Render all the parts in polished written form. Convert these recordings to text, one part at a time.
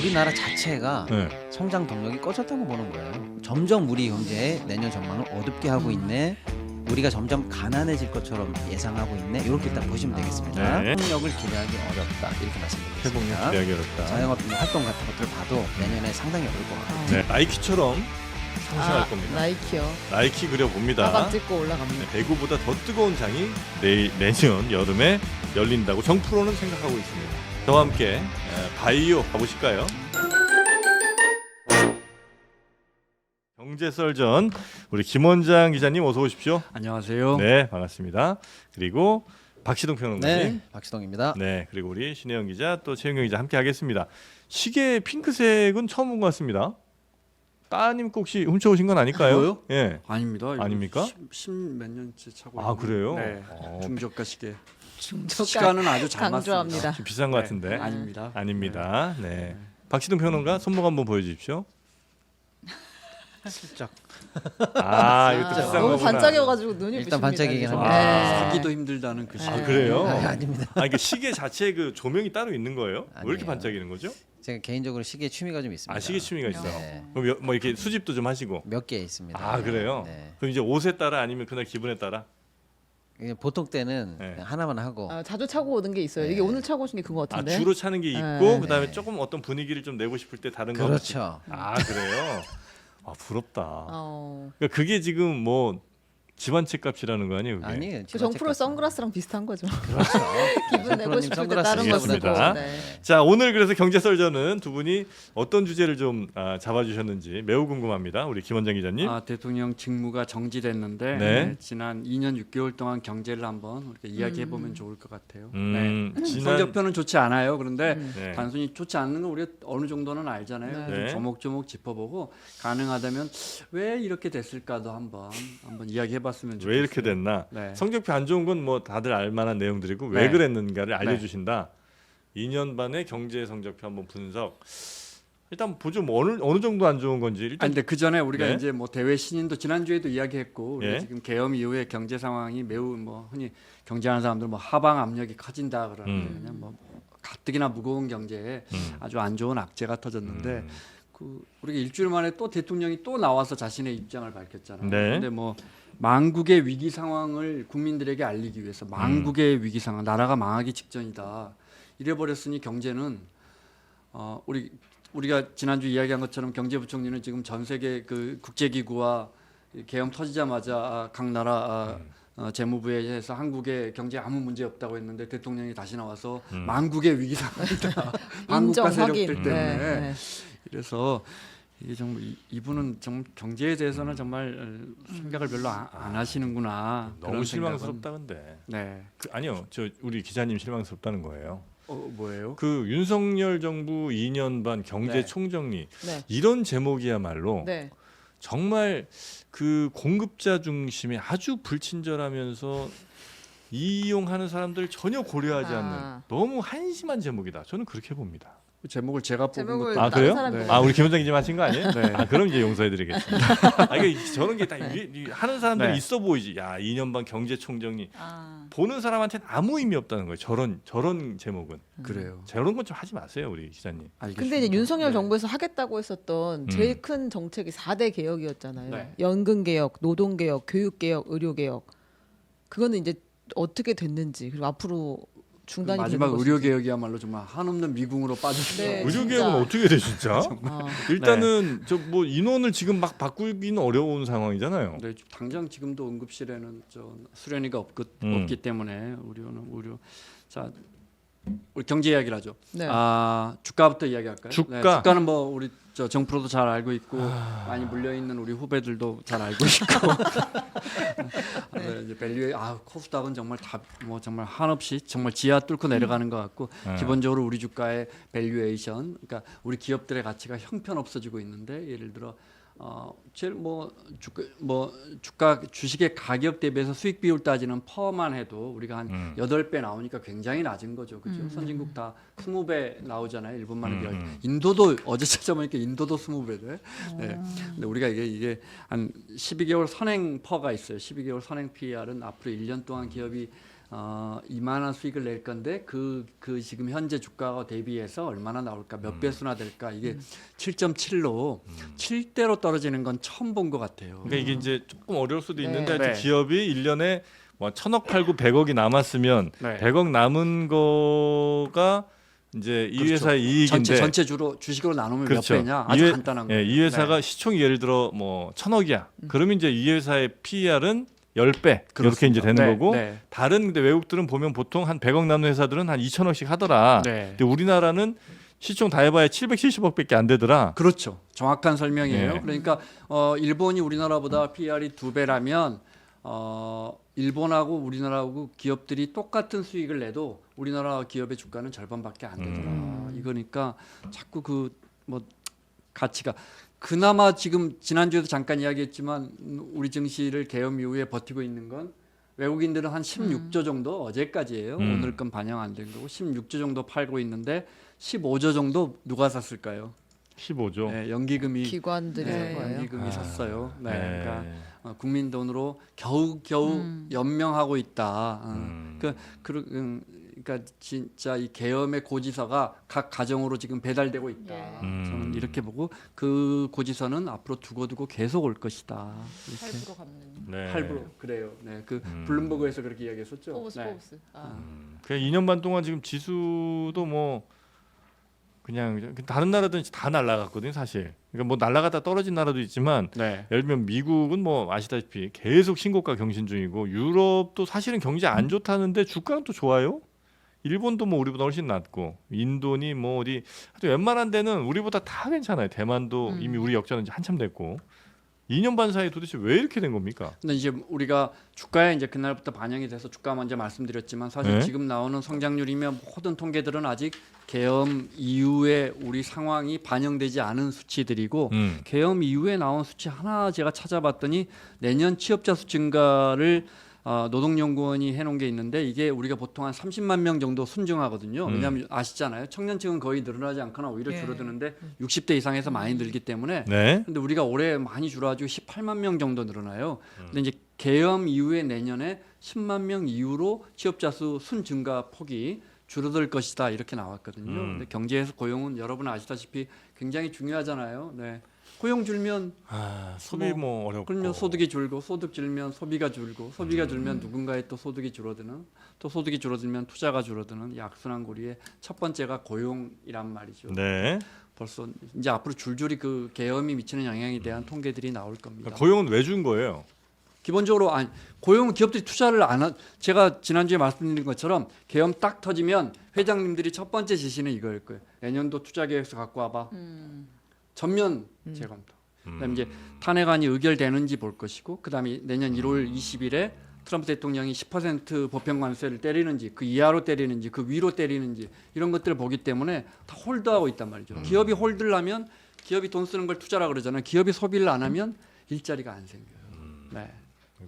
우리나라 자체가 네. 성장 동력이 꺼졌다고 보는 거예요. 점점 우리 경제의 내년 전망을 어둡게 하고 있네. 우리가 점점 가난해질 것처럼 예상하고 있네. 이렇게 딱 보시면 되겠습니다. 네. 회복력을 기대하기 어렵다. 이렇게 말씀드리겠습니다. 회복력 기대하기 어렵다. 자영업 활동 같은 것들 봐도 내년에 상당히 어려울 것 같아요. 네. 나이키처럼 상승할 겁니다. 나이키요. 나이키 그려봅니다. 가방 찍고 올라갑니다. 네, 배구보다 더 뜨거운 장이 내년 여름에 열린다고 정프로는 생각하고 있습니다. 저와 함께 바이오 가보실까요? 경제설전 우리 김원장 기자님 어서 오십시오. 안녕하세요. 네, 반갑습니다. 그리고 박시동 평론가님. 네, 박시동입니다. 네, 그리고 우리 신혜영 기자 또 최영경 기자 함께 하겠습니다. 시계 핑크색은 처음 본 것 같습니다. 따님 혹시 훔쳐오신 건 아닐까요? 이거요? 예. 아닙니다. 아닙니까? 10몇 년째 차고 아, 있는. 그래요? 네. 어. 중저가 시계. 중저가 시간은 아주 잘 강조합니다. 맞습니다. 좀 비싼 것 같은데. 네, 아닙니다. 아닙니다. 네. 박시동 평론가 손목 한번 보여주십시오. 슬쩍. 아, 이것도 비싼 너무 거구나. 반짝여가지고 눈이 일단 부십니다. 반짝이긴 지금. 합니다. 네. 사기도 힘들다는 그 시계. 아, 그래요? 아닙니다. 아, 이게 시계 자체에 그 조명이 따로 있는 거예요? 왜 이렇게 아니에요. 반짝이는 거죠? 제가 개인적으로 시계 취미가 좀 있습니다. 아, 시계 취미가 있어요. 네. 그럼 뭐 이렇게 수집도 좀 하시고. 몇 개 있습니다. 아, 그래요? 네. 그럼 이제 옷에 따라 아니면 그날 기분에 따라? 그냥 보통 때는 네. 그냥 하나만 하고 자주 차고 오는 게 있어요. 네. 이게 오늘 차고 오신 게 그거 아, 같은데. 주로 차는 게 있고 네. 그다음에 네. 조금 어떤 분위기를 좀 내고 싶을 때 다른 거. 그렇죠. 아, 그래요? 아, 부럽다. 어. 그러니까 그게 지금 뭐 집안채 값이라는 거 아니에요? 그게? 아니에요. 그 정프로 선글라스랑 비슷한 거죠. 그렇죠. 기분 내고 싶을 때 다른 거 쓰고. 알겠습니다. 네. 자, 오늘 그래서 경제설전은 두 분이 어떤 주제를 좀 잡아주셨는지 매우 궁금합니다. 우리 김원장 기자님. 대통령 직무가 정지됐는데 네. 지난 2년 6개월 동안 경제를 한번 이렇게 이야기해 보면 좋을 것 같아요. 지난 성적표는 좋지 않아요. 그런데 네. 단순히 좋지 않는 건 우리가 어느 정도는 알잖아요. 네. 네. 조목조목 짚어보고 가능하다면 왜 이렇게 됐을까도 한번 이야기해봤으면 좋겠어요. 왜 이렇게 됐나? 네. 성적표 안 좋은 건 뭐 다들 알만한 내용들이고 왜 네. 그랬는가를 알려주신다. 2년 반의 경제 성적표 한번 분석. 일단 보죠. 뭐 어느 정도 안 좋은 건지 일단. 근데 그 전에 우리가 네. 이제 뭐 대외 신인도 지난주에도 이야기했고 우리가 예. 지금 계엄 이후에 경제 상황이 매우 뭐 흔히 경제하는 사람들 뭐 하방 압력이 커진다 그러는데 그냥 뭐 가뜩이나 무거운 경제에 아주 안 좋은 악재가 터졌는데 우리가 일주일 만에 또 대통령이 또 나와서 자신의 입장을 밝혔잖아요. 네. 그런데 뭐 망국의 위기 상황을 국민들에게 알리기 위해서 망국의 위기 상황, 나라가 망하기 직전이다. 이래버렸으니 경제는 우리가 지난주 이야기한 것처럼 경제부총리는 지금 전 세계 그 국제기구와 계엄 터지자마자 각 나라 재무부에 해서 한국의 경제에 아무 문제 없다고 했는데 대통령이 다시 나와서 망국의 위기 상황이다. 인정 한국과 세력들 확인. 때문에. 네, 네. 그래서 이게 정말 이분은 정 경제에 대해서는 정말 생각을 별로 안 하시는구나. 너무 그런 실망스럽다 근데. 생각은. 네. 아니요. 저 우리 기자님 실망스럽다는 거예요. 뭐예요? 그 윤석열 정부 2년 반 경제 네. 총정리 네. 이런 제목이야말로 네. 정말 그 공급자 중심에 아주 불친절하면서 이용하는 사람들 전혀 고려하지 않는 너무 한심한 제목이다. 저는 그렇게 봅니다. 그 제목을 제가 뽑은 제목을 것도 아, 다른 그래요? 사람이 네. 아, 우리 김 원장님 하신 거 아니에요? 네. 아, 그럼 이제 용서해드리겠습니다. 아, 이게 저런 게 다 하는 사람들이 네. 있어 보이지. 야, 2년 반 경제 총정리 아. 보는 사람한테는 아무 의미 없다는 거예요. 저런 제목은 그래요. 저런 건 좀 하지 마세요, 우리 기자님. 알겠습니다. 근데 이제 윤석열 네. 정부에서 하겠다고 했었던 제일 큰 정책이 4대 개혁이었잖아요. 네. 연금 개혁, 노동 개혁, 교육 개혁, 의료 개혁. 그거는 이제 어떻게 됐는지 그리고 앞으로 중단이 마지막 되는 의료 것인지. 개혁이야말로 정말 한없는 미궁으로 빠졌어요. 네, 의료 진짜. 개혁은 어떻게 돼 진짜? 어. 일단은 저 뭐 인원을 지금 막 바꾸기는 어려운 상황이잖아요. 네, 당장 지금도 응급실에는 수련의가 없기 때문에 의료. 자, 우리 경제 이야기를 하죠. 네. 주가부터 이야기할까요? 주가. 네, 주가는 뭐 우리 정프로도 잘 알고 있고 많이 물려 있는 우리 후배들도 잘 알고 있고. 네, 이제 밸류에 코스닥은 정말 정말 한없이 정말 지하 뚫고 내려가는 것 같고 기본적으로 우리 주가의 밸류에이션, 그러니까 우리 기업들의 가치가 형편없어지고 있는데 예를 들어 제일 주가 주식의 가격 대비해서 수익 비율 따지는 퍼만 해도 우리가 한 8배 나오니까 굉장히 낮은 거죠. 그죠? 선진국 다 20배 나오잖아요. 일본만에 비해. 인도도 어제 찾아보니까 인도도 20배래. 네. 근데 우리가 이게 한 12개월 선행 퍼가 있어요. 12개월 선행 PER은 앞으로 1년 동안 기업이 이만한 수익을 낼 건데 그 지금 현재 주가와 대비해서 얼마나 나올까 몇 배수나 될까 이게 7.7로 7대로 떨어지는 건 처음 본 것 같아요. 그러니까 이게 이제 조금 어려울 수도 네. 있는데 하여튼 네. 기업이 1년에 뭐 1,000억 팔고 100억이 남았으면 네. 100억 남은 거가 이제 이 그렇죠. 회사의 이익인데 전체 주식으로 나누면 그렇죠. 몇 배냐? 아주 이 회- 간단한 예, 거예요. 이 회사가 시총이 예를 들어 뭐 1,000억이야. 그러면 이제 이 회사의 PER은 10배 이렇게 그렇습니다. 이제 되는 네, 거고 네. 다른 근데 외국들은 보면 보통 한 100억 남는 회사들은 한 2,000억씩 하더라. 네. 근데 우리나라는 시총 다 해봐야 770억밖에 안 되더라. 그렇죠. 정확한 설명이에요. 네. 그러니까 일본이 우리나라보다 PR이 2배라면 일본하고 우리나라하고 기업들이 똑같은 수익을 내도 우리나라 기업의 주가는 절반밖에 안 되더라. 이거니까 자꾸 그 뭐 가치가 그나마 지금 지난주에도 잠깐 이야기했지만 우리 증시를 개업 이후에 버티고 있는 건 외국인들은 한 16조 정도 어제까지예요. 오늘 건 반영 안 된 거고 16조 정도 팔고 있는데 15조 정도 누가 샀을까요? 15조. 네, 연기금이 기관들이 산 거예요. 연기금이 샀어요. 네, 네. 그러니까 국민 돈으로 겨우 연명하고 있다. 그러니까 진짜 이 계엄의 고지서가 각 가정으로 지금 배달되고 있다. 저는 이렇게 보고 그 고지서는 앞으로 두고두고 계속 올 것이다. 이렇게 8% 갚는. 네. 8% 그래요. 네, 그 블룸버그에서 그렇게 이야기했었죠. 포브스 네. 포브스. 아. 그냥 2년 반 동안 지금 지수도 뭐 그냥 다른 나라들은 다 날라갔거든요, 사실. 그러니까 뭐 날라갔다 떨어진 나라도 있지만 네. 예를 들면 미국은 뭐 아시다시피 계속 신고가 경신 중이고 유럽도 사실은 경제 안 좋다는데 주가는 또 좋아요. 일본도 뭐 우리보다 훨씬 낫고 인도니 뭐 어디 하여튼 웬만한 데는 우리보다 다 괜찮아요. 대만도 이미 우리 역전은 이제 한참 됐고 2년 반 사이에 도대체 왜 이렇게 된 겁니까? 근데 이제 우리가 주가에 이제 그날부터 반영이 돼서 주가 먼저 말씀드렸지만 사실 네. 지금 나오는 성장률이면 모든 통계들은 아직 계엄 이후에 우리 상황이 반영되지 않은 수치들이고 계엄 이후에 나온 수치 하나 제가 찾아봤더니 내년 취업자 수 증가를 노동연구원이 해놓은 게 있는데 이게 우리가 보통 한 30만 명 정도 순증하거든요. 왜냐하면 아시잖아요. 청년층은 거의 늘어나지 않거나 오히려 예. 줄어드는데 60대 이상에서 많이 늘기 때문에 네. 근데 우리가 올해 많이 줄어가지고 18만 명 정도 늘어나요. 근데 이제 계엄 이후에 내년에 10만 명 이후로 취업자 수 순증가 폭이 줄어들 것이다 이렇게 나왔거든요. 근데 경제에서 고용은 여러분 아시다시피 굉장히 중요하잖아요. 네. 고용 줄면 소비 뭐 어렵고. 그러면 소득이 줄고 소득 줄면 소비가 줄고 소비가 줄면 누군가의 또 소득이 줄어드는 또 소득이 줄어들면 투자가 줄어드는 이 악순환고리의 첫 번째가 고용이란 말이죠. 네. 벌써 이제 앞으로 줄줄이 그 계엄이 미치는 영향에 대한 통계들이 나올 겁니다. 고용은 왜 준 거예요? 기본적으로 고용은 기업들이 투자를 제가 지난주에 말씀드린 것처럼 계엄 딱 터지면 회장님들이 첫 번째 지시는 이거일 거예요. 내년도 투자 계획서 갖고 와봐. 전면 재검토. 그다음에 이제 탄핵안이 의결되는지 볼 것이고, 그다음에 내년 1월 20일에 트럼프 대통령이 10% 보편 관세를 때리는지, 그 이하로 때리는지, 그 위로 때리는지 이런 것들을 보기 때문에 다 홀드하고 있단 말이죠. 기업이 홀드를 하면 기업이 돈 쓰는 걸 투자라 그러잖아요. 기업이 소비를 안 하면 일자리가 안 생겨요. 네.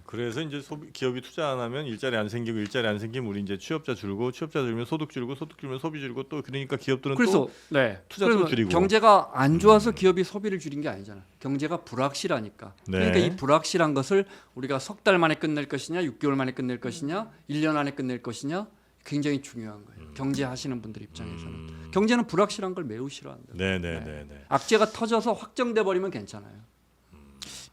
그래서 이제 기업이 투자 안 하면 일자리 안 생기고 일자리 안 생기면 우리 이제 취업자 줄고 취업자 줄면 소득 줄고 소득 줄면 소비 줄고 또 그러니까 기업들은 그래서 또 네. 투자도 그래서 줄이고. 경제가 안 좋아서 기업이 소비를 줄인 게 아니잖아요. 경제가 불확실하니까. 네. 그러니까 이 불확실한 것을 우리가 석 달 만에 끝낼 것이냐, 6개월 만에 끝낼 것이냐, 1년 안에 끝낼 것이냐 굉장히 중요한 거예요. 경제 하시는 분들 입장에서는. 경제는 불확실한 걸 매우 싫어한다. 네네네네. 악재가 터져서 확정돼 버리면 괜찮아요.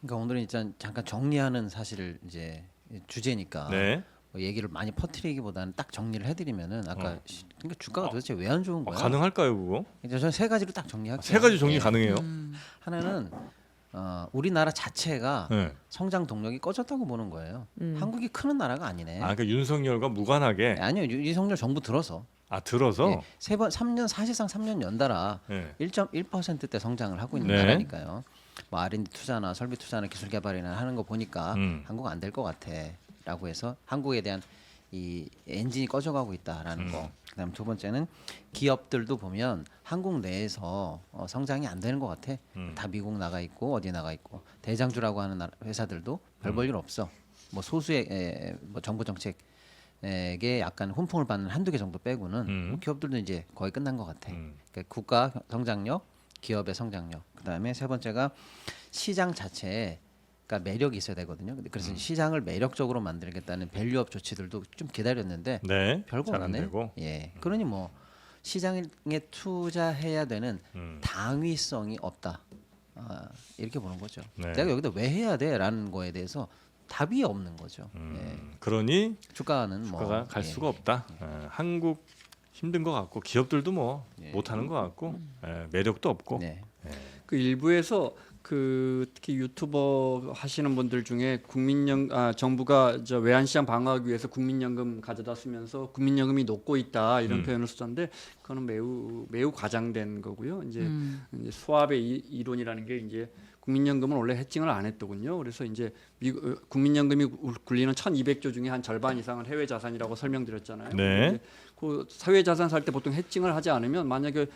그러니까 오늘은 일단 잠깐 정리하는 사실을 이제 주제니까 네. 뭐 얘기를 많이 퍼뜨리기보다는 딱 정리를 해드리면은 아까 그러니까 주가가 도대체 왜 안 좋은 거야? 가능할까요 그거? 이제 저는 세 가지로 딱 정리할게요. 세 가지 정리 예. 가능해요? 하나는 우리나라 자체가 네. 성장 동력이 꺼졌다고 보는 거예요. 한국이 크는 나라가 아니네. 아 그러니까 윤석열과 무관하게. 아니요, 윤석열 정부 들어서 들어서. 예, 세번 3년 사실상 3년 연달아 네. 1.1%대 성장을 하고 있는 네. 나라니까요. 뭐 R&D 투자나 설비 투자나 기술 개발이나 하는 거 보니까 한국 안 될 것 같아라고 해서 한국에 대한 이 엔진이 꺼져가고 있다라는 거. 그다음 두 번째는 기업들도 보면 한국 내에서 성장이 안 되는 것 같아. 다 미국 나가 있고 어디 나가 있고 대장주라고 하는 회사들도 별 볼 일 없어. 뭐 소수의 뭐 정부 정책에 약간 훈풍을 받는 한두 개 정도 빼고는 기업들도 이제 거의 끝난 것 같아. 그러니까 국가 성장력, 기업의 성장력. 그다음에 세 번째가 시장 자체에 그러니까 매력이 있어야 되거든요. 근데 그래서 시장을 매력적으로 만들겠다는 밸류업 조치들도 좀 기다렸는데 네. 별거 잘 안 없네. 되고. 예, 그러니 뭐 시장에 투자해야 되는 당위성이 없다. 이렇게 보는 거죠. 네. 내가 여기다 왜 해야 돼라는 거에 대해서 답이 없는 거죠. 예. 그러니 주가는 주가가 뭐 갈 예. 수가 없다. 한국 힘든 것 같고 기업들도 뭐 못하는 것 같고 매력도 없고. 네. 그 일부에서 그 특히 유튜버 하시는 분들 중에 정부가 저 외환시장 방어하기 위해서 국민연금 가져다 쓰면서 국민연금이 녹고 있다 이런 표현을 쓰던데 그거는 매우 과장된 거고요. 이제 수압의 이론이라는 게 이제 국민연금은 원래 해칭을 안 했더군요. 그래서 이제 국민연금이 굴리는 1,200조 중에 한 절반 이상은 해외 자산이라고 설명드렸잖아요. 네. 그 해외 자산 살 때 보통 해칭을 하지 않으면 만약에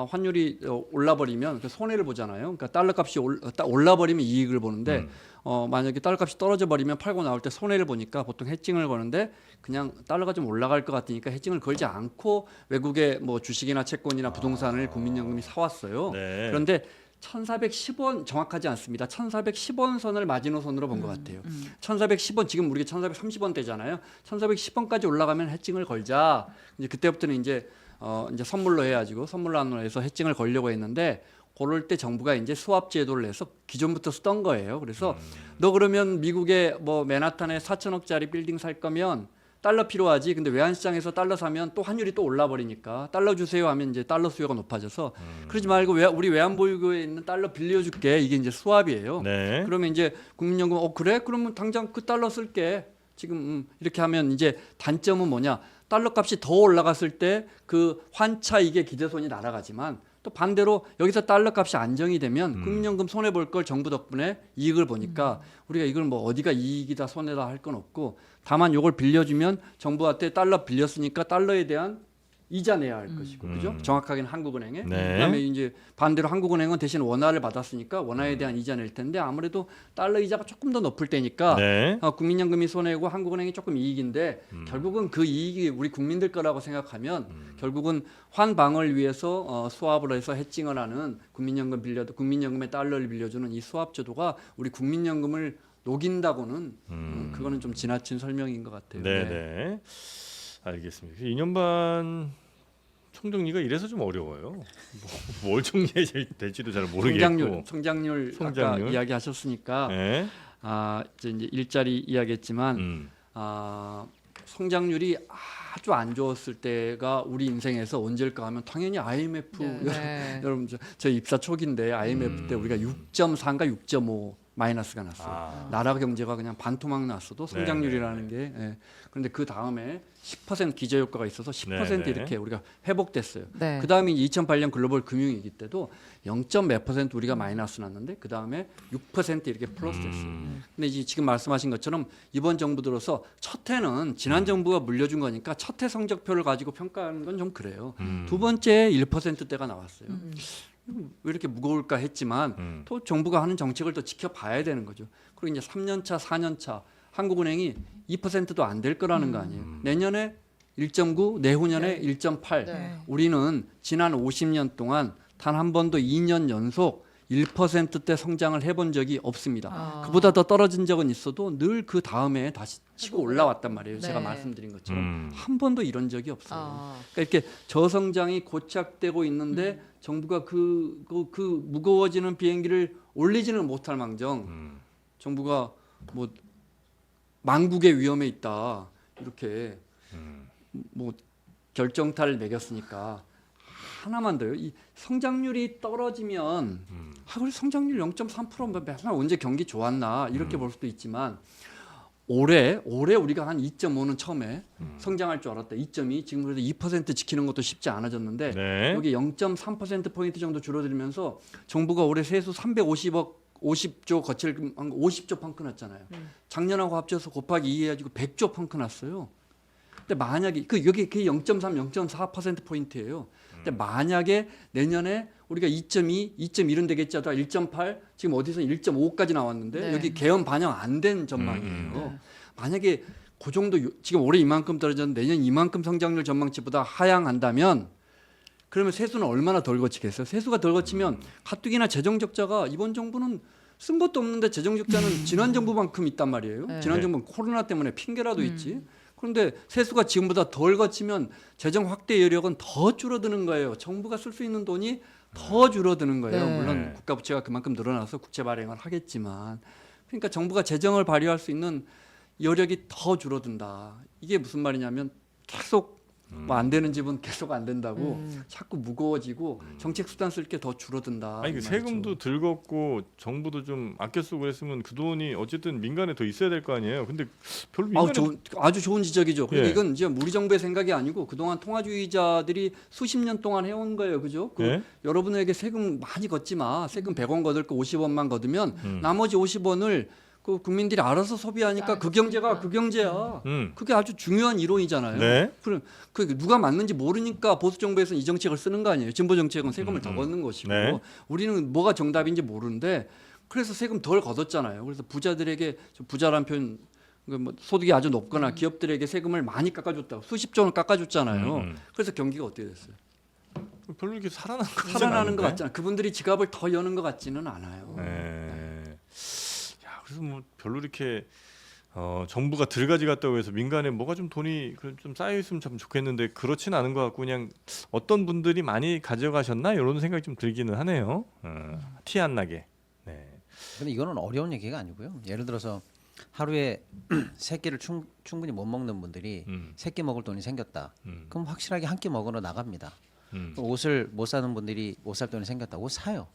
환율이 올라버리면 그 손해를 보잖아요. 그러니까 달러 값이 올라버리면 이익을 보는데 만약에 달러 값이 떨어져 버리면 팔고 나올 때 손해를 보니까 보통 해칭을 거는데 그냥 달러가 좀 올라갈 것 같으니까 해칭을 걸지 않고 외국의 뭐 주식이나 채권이나 부동산을 국민연금이 사왔어요. 네. 그런데 1,410원 정확하지 않습니다. 1,410원 선을 마지노선으로 본 것 같아요. 1,410원 지금 우리가 1,430원대잖아요. 1,410원까지 올라가면 해칭을 걸자. 이제 그때부터는 이제 선물로 해가지고 선물로 해서 해칭을 걸려고 했는데 그럴 때 정부가 이제 수압 제도를 내서 기존부터 쓰던 거예요. 그래서 너 그러면 미국의 뭐 맨하탄에 4천억짜리 빌딩 살 거면 달러 필요하지. 근데 외환시장에서 달러 사면 또 환율이 또 올라버리니까 달러 주세요 하면 이제 달러 수요가 높아져서 그러지 말고 우리 외환보유고에 있는 달러 빌려줄게. 이게 이제 수압이에요. 네. 그러면 이제 국민연금 그래? 그러면 당장 그 달러 쓸게. 지금 이렇게 하면 이제 단점은 뭐냐? 달러 값이 더 올라갔을 때 그 환차익의 기대손이 날아가지만 또 반대로 여기서 달러 값이 안정이 되면 국민연금 손해 볼 걸 정부 덕분에 이익을 보니까 우리가 이걸 뭐 어디가 이익이다 손해다 할 건 없고 다만 이걸 빌려주면 정부한테 달러 빌렸으니까 달러에 대한 이자 내야 할 것이고 그죠? 정확하게는 한국은행에 네. 그다음에 이제 반대로 한국은행은 대신 원화를 받았으니까 원화에 대한 이자 낼 텐데 아무래도 달러 이자가 조금 더 높을 때니까 네. 국민연금이 손해고 한국은행이 조금 이익인데 결국은 그 이익이 우리 국민들 거라고 생각하면 결국은 환방을 위해서 수합을 해서 해칭을 하는 국민연금에 달러를 빌려주는 이 수합 제도가 우리 국민연금을 녹인다고는 그거는 좀 지나친 설명인 것 같아요. 네. 알겠습니다. 2년 반 총정리가 이래서 좀 어려워요. 뭘 정리해야 될지도 잘 모르겠고. 성장률 아까 성장률. 이야기하셨으니까 네. 이제 일자리 이야기했지만 성장률이 아주 안 좋았을 때가 우리 인생에서 언제일까 하면 당연히 IMF 네. 여러분 저 입사 초기인데 IMF 때 우리가 6.4인가 6.5 마이너스가 났어요. 나라 경제가 그냥 반토막 났어도 성장률이라는 게 그런데 그 다음에 10% 기저효과가 있어서 10% 이렇게 우리가 회복됐어요. 네. 그 다음에 2008년 글로벌 금융위기 때도 0.몇% 우리가 마이너스 났는데 그 다음에 6% 이렇게 플러스 됐어요. 근데 이제 지금 말씀하신 것처럼 이번 정부 들어서 첫 해는 지난 정부가 물려준 거니까 첫 해 성적표를 가지고 평가하는 건 좀 그래요. 두 번째 1%대가 나왔어요. 왜 이렇게 무거울까 했지만 또 정부가 하는 정책을 또 지켜봐야 되는 거죠. 그리고 이제 3년차, 4년차 한국은행이 2%도 안 될 거라는 거 아니에요. 내년에 1.9, 내후년에 1.8. 네. 우리는 지난 50년 동안 단 한 번도 2년 연속 1%대 성장을 해본 적이 없습니다. 그보다 더 떨어진 적은 있어도 늘 그 다음에 다시 치고 올라왔단 말이에요. 제가 네. 말씀드린 것처럼 한 번도 이런 적이 없어요. 그러니까 이렇게 저성장이 고착되고 있는데 정부가 그 무거워지는 비행기를 올리지는 못할 망정 정부가 뭐 망국의 위험에 있다 이렇게 뭐 결정타를 매겼으니까 하나만 더요. 이 성장률이 떨어지면 그래 성장률 0.3% 맨날 언제 경기 좋았나 이렇게 볼 수도 있지만 올해 우리가 한 2.5는 처음에 성장할 줄 알았다. 2.2 지금 그래도 2% 지키는 것도 쉽지 않아졌는데 네. 여기 0.3% 포인트 정도 줄어들면서 정부가 올해 세수 50조 거칠 50조 펑크 났잖아요. 작년하고 합쳐서 곱하기 2 해가지고 100조 펑크 났어요. 근데 만약에 여기 그게 0.3, 0.4% 포인트예요. 근데 만약에 내년에 우리가 2.2, 2.1은 되겠지 하다가 1.8, 지금 어디서 1.5까지 나왔는데 네. 여기 개헌 반영 안 된 전망이에요. 만약에 그 정도 지금 올해 이만큼 떨어졌는데 내년 이만큼 성장률 전망치보다 하향한다면 그러면 세수는 얼마나 덜 거치겠어요? 세수가 덜 거치면 가뜩이나 재정 적자가 이번 정부는 쓴 것도 없는데 재정 적자는 지난 정부만큼 있단 말이에요. 네. 지난 정부는 코로나 때문에 핑계라도 있지. 그런데 세수가 지금보다 덜 거치면 재정 확대 여력은 더 줄어드는 거예요. 정부가 쓸 수 있는 돈이 더 줄어드는 거예요. 네. 물론 국가 부채가 그만큼 늘어나서 국채 발행을 하겠지만, 그러니까 정부가 재정을 발휘할 수 있는 여력이 더 줄어든다. 이게 무슨 말이냐면 계속 뭐 안 되는 집은 계속 안 된다고 자꾸 무거워지고 정책 수단 쓸 게 더 줄어든다. 아니 이 그 말이죠. 세금도 덜 걷고 정부도 좀 아껴 쓰고 그랬으면 그 돈이 어쨌든 민간에 더 있어야 될 거 아니에요. 근데 별로 민간에 아주 좋은 지적이죠. 예. 이건 이제 우리 정부의 생각이 아니고 그동안 통화주의자들이 수십 년 동안 해온 거예요. 그죠? 예? 여러분에게 세금 많이 걷지 마. 세금 100원 거둘 거 50원만 거두면 나머지 50원을 그 국민들이 알아서 소비하니까 그 경제가 그 경제야. 그게 아주 중요한 이론이잖아요. 네. 그럼 그 누가 맞는지 모르니까 보수 정부에서는 이 정책을 쓰는 거 아니에요. 진보 정책은 세금을 더 걷는 것이고 네. 우리는 뭐가 정답인지 모르는데 그래서 세금 덜 걷었잖아요. 그래서 부자들에게 부자란 표현 뭐 소득이 아주 높거나 기업들에게 세금을 많이 깎아줬다고 수십조 원 깎아줬잖아요. 그래서 경기가 어떻게 됐어요? 별로 이렇게 살아나는 것 같잖아요. 그분들이 지갑을 더 여는 것 같지는 않아요. 네. 야, 그래서 뭐 별로 이렇게 정부가 들가지 같다고 해서 민간에 뭐가 좀 돈이 좀 쌓여 있으면 참 좋겠는데 그렇진 않은 것 같고 그냥 어떤 분들이 많이 가져가셨나 이런 생각이 좀 들기는 하네요. 티 안 나게. 네. 근데 이거는 어려운 얘기가 아니고요. 예를 들어서 하루에 세 끼를 충분히 못 먹는 분들이 세 끼 먹을 돈이 생겼다. 그럼 확실하게 한 끼 먹으러 나갑니다. 옷을 못 사는 분들이 옷 살 돈이 생겼다. 옷 사요.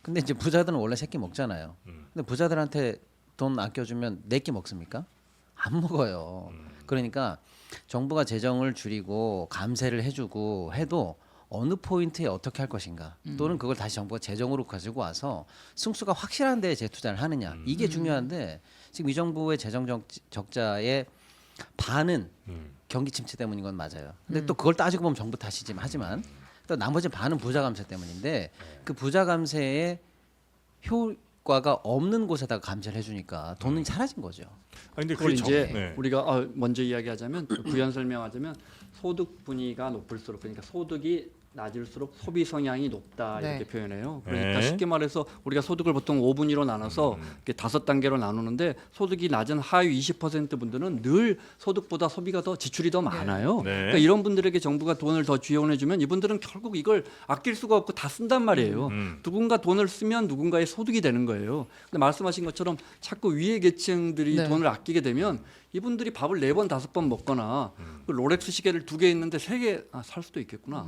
근데 이제 부자들은 원래 세 끼 먹잖아요. 근데 부자들한테 돈 아껴주면 네 끼 먹습니까? 안 먹어요. 그러니까 정부가 재정을 줄이고 감세를 해주고 해도 어느 포인트에 어떻게 할 것인가 또는 그걸 다시 정부가 재정으로 가지고 와서 승수가 확실한 데에 재투자를 하느냐 이게 중요한데 지금 이 정부의 재정 적자의 반은 경기 침체 때문인 건 맞아요. 근데 또 그걸 따지고 보면 정부 탓이지만 하지만 또 나머지 반은 부자 감세 때문인데 그 부자 감세의 효과가 없는 곳에다가 감세를 해주니까 돈이 사라진 거죠. 근데 그걸 그게 이제 네. 우리가 먼저 이야기하자면 부연 설명하자면 소득 분위가 높을수록 그러니까 소득이 낮을수록 소비 성향이 높다 네. 이렇게 표현해요. 그러니까 네. 쉽게 말해서 우리가 소득을 보통 5분위로 나눠서 이렇게 5단계로 나누는데 소득이 낮은 하위 20% 분들은 늘 소득보다 소비가 더 지출이 더 많아요. 네. 그러니까 이런 분들에게 정부가 돈을 더 지원해주면 이분들은 결국 이걸 아낄 수가 없고 다 쓴단 말이에요. 누군가 돈을 쓰면 누군가의 소득이 되는 거예요. 근데 말씀하신 것처럼 자꾸 위의 계층들이 네. 돈을 아끼게 되면 이분들이 밥을 4번 5번 먹거나 그 롤렉스 시계를 2개 있는데 3개 살 수도 있겠구나.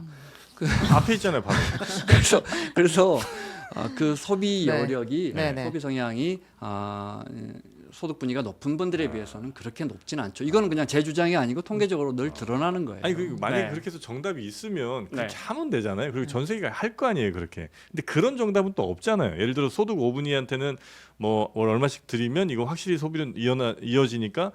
앞에 있잖아요, 바로. 그래서 그 소비 네. 여력이 네, 네. 소비 성향이 소득 분위기가 높은 분들에 비해서는 그렇게 높진 않죠. 이거는 그냥 제 주장이 아니고 통계적으로 늘 드러나는 거예요. 아니 그 만약에 네. 그렇게 해서 정답이 있으면 그렇게 네. 하면 되잖아요. 그리고 전 세계가 할 거 아니에요, 그렇게. 근데 그런 정답은 또 없잖아요. 예를 들어 소득 5분위한테는 뭐 월 얼마씩 드리면 이거 확실히 소비는 이어지니까